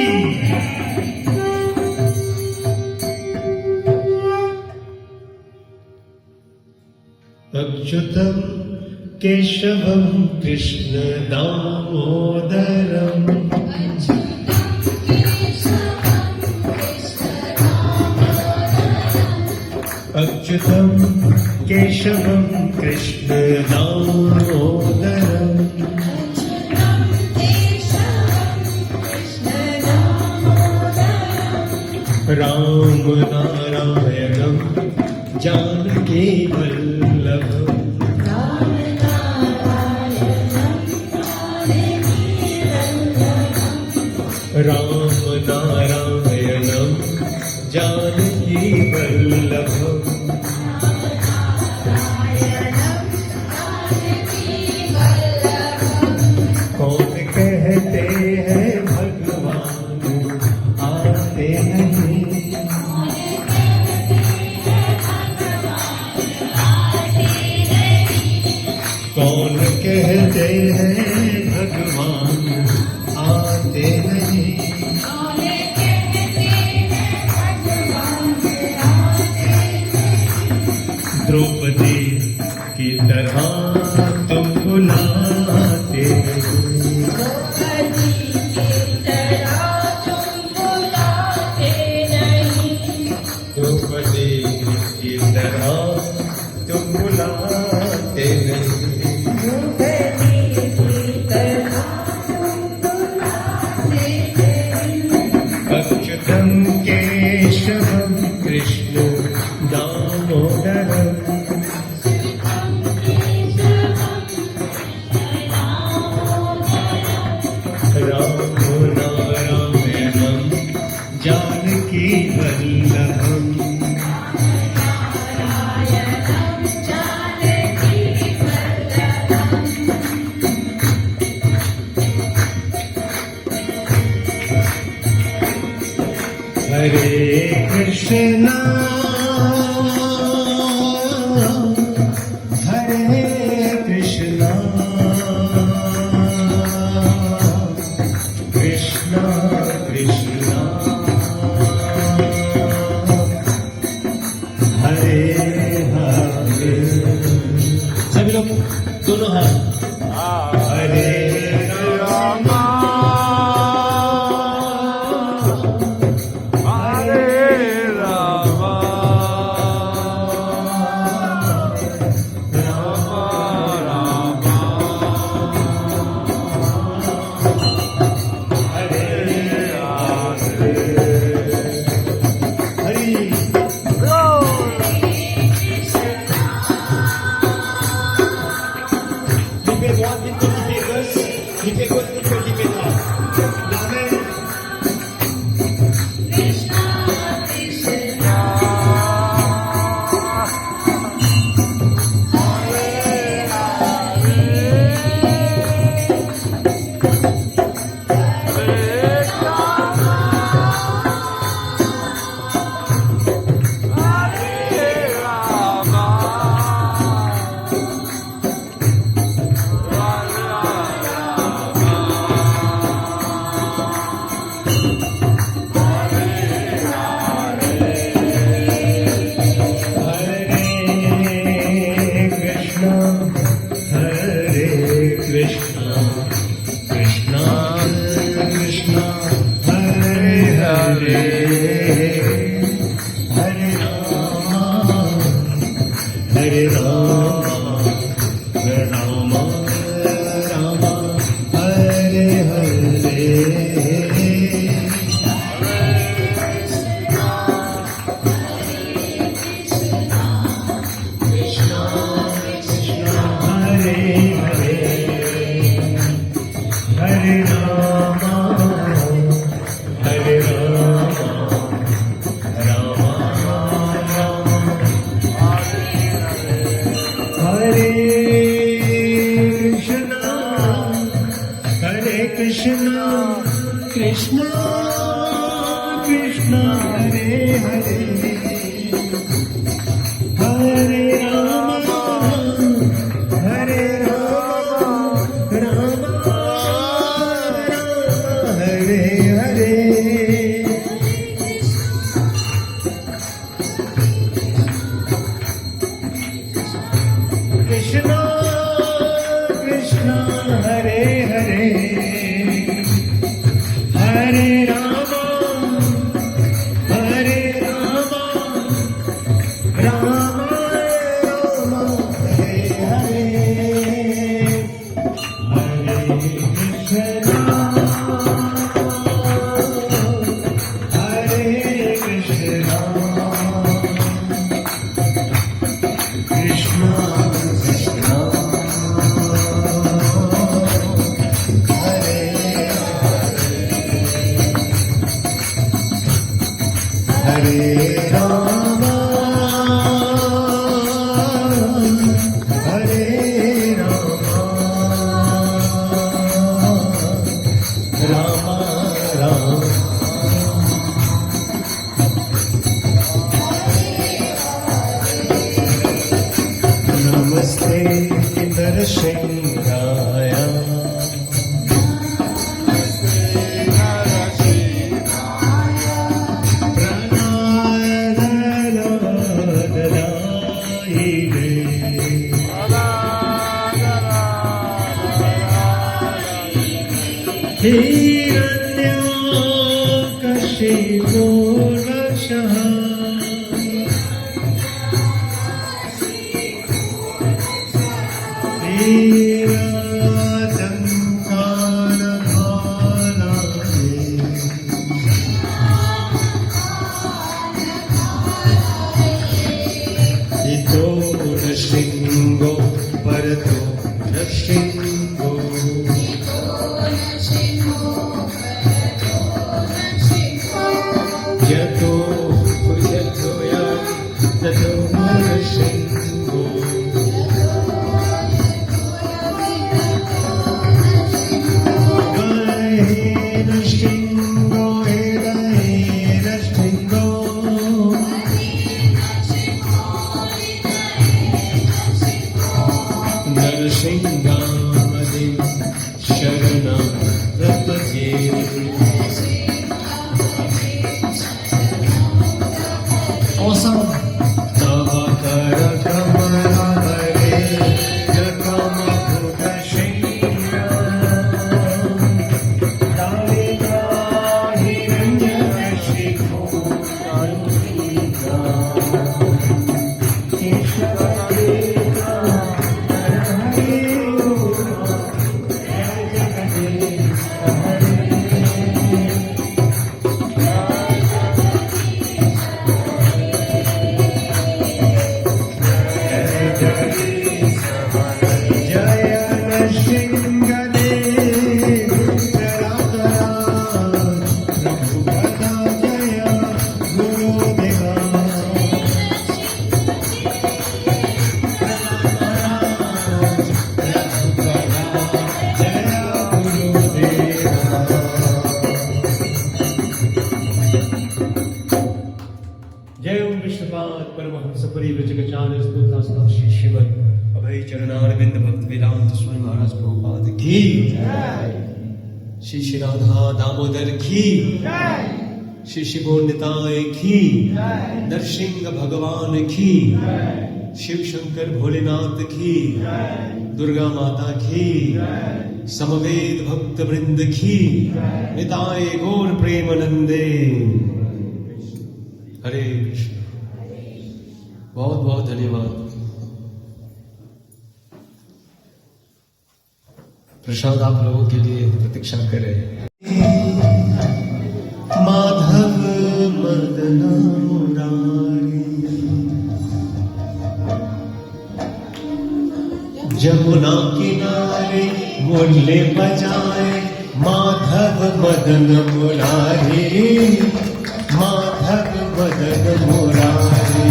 अच्युतम केशवम कृष्ण दामोदरम अच्युतम केशवम कृष्ण दामोदरम राम नारायणम जानकी वल्लभम राम नारायणम जानकी वल्लभम कौन कहते हैं भगवान आते नहीं कौन कहते हैं भगवान आते नहीं द्रौपदी की तरह तुम बुलाते नहीं द्रौपदी की तरह तुम बुलाते नहीं राम नारायणं जानकी वल्लभम् हरे कृष्णा हरे कृष्णा कृष्णा कृष्णा हरे हरे सभी लोग दोनों हाथ हरे परतो न शृंगो जय ओम विश्वपाद परमहंस परिव्रजकाचार्य स्तोत्रास्ता श्री शिवन अभय चरणारविंद भक्त वेदांत स्वामी महाराज प्रभुपाद की श्री श्री राधा दामोदर की श्री श्री गौरनिताय की नरसिंह भगवान की शिव शंकर भोलेनाथ की दुर्गा माता की समवेद भक्त वृंद की निताय गौर प्रेमानंदे। हरे कृष्ण। बहुत बहुत धन्यवाद। प्रसाद आप लोगों के लिए प्रतीक्षा करें। माधव मदन मुरारी जमुना किनारे मुरली बजाए माधव मदन मुरारी माधव मदन मुरारी।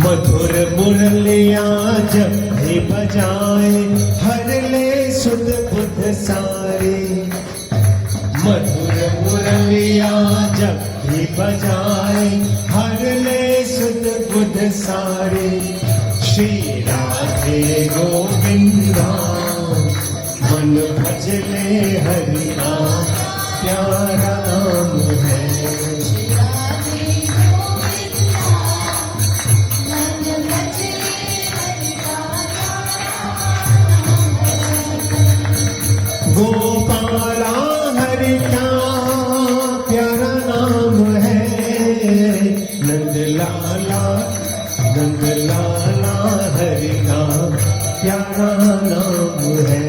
मधुर मुरलिया जब भी बजाए हर ले सुध बुध सारे। मधुर मुरलिया जब भी बजाए हर ले सुध बुध सारे। श्री राधे गोविंदा मन भजले हरि का प्यारा नाम है। गोपाला हरि का प्यारा नाम है। नंदलाला नंदलाला हरि का प्यारा नाम है।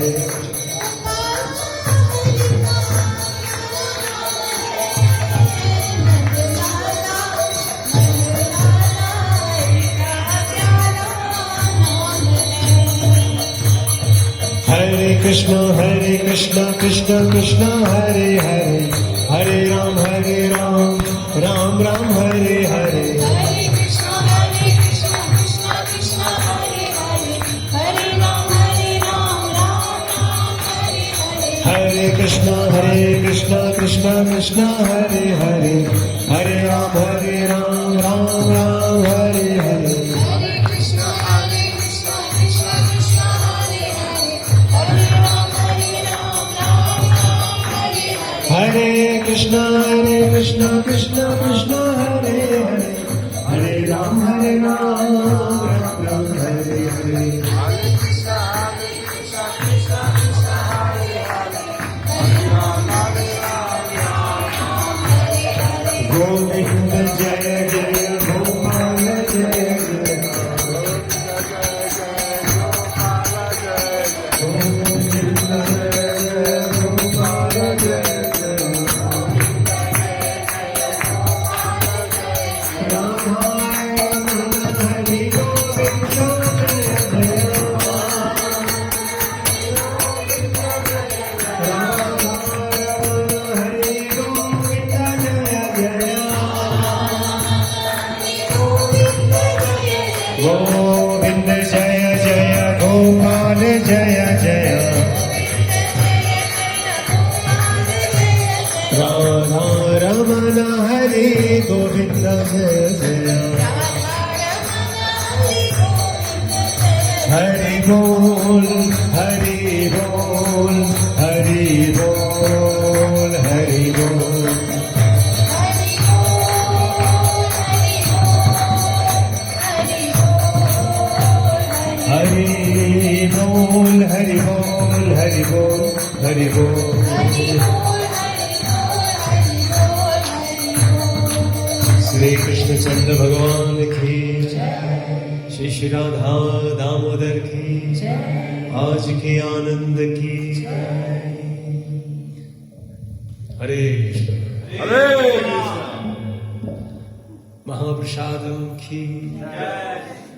हरे कृष्ण कृष्ण कृष्ण हरे हरे हरे राम राम राम हरे हरे। हरे कृष्ण कृष्ण कृष्ण हरे हरे हरे राम राम हरे हरे। हरे कृष्ण कृष्ण कृष्ण हरे हरे हरे राम राम हरे हरे। हरे कृष्ण कृष्ण कृष्ण हरे हरे हरे राम हरे हरे। हरे कृष्ण कृष्ण कृष्ण हरे हरे हरे राम राम हरे हरे। गोविंद जय जय गोपाल जय जय गोविंद जय जय गोपाल जय जय। राधाय हरि गोविंद जय जय राधा रमण हरि गोविंद जय जय हरि बोल हरि बोल हरि बोल हरि बोल हरि बोल हरि बोल हरि बोल हरि बोल श्री कृष्णचंद्र भगवान की जय, श्री श्री राधा दामोदर की जय, आज के आनंद की जय। हरे कृष्ण हरे कृष्ण। महाप्रसादम की जय।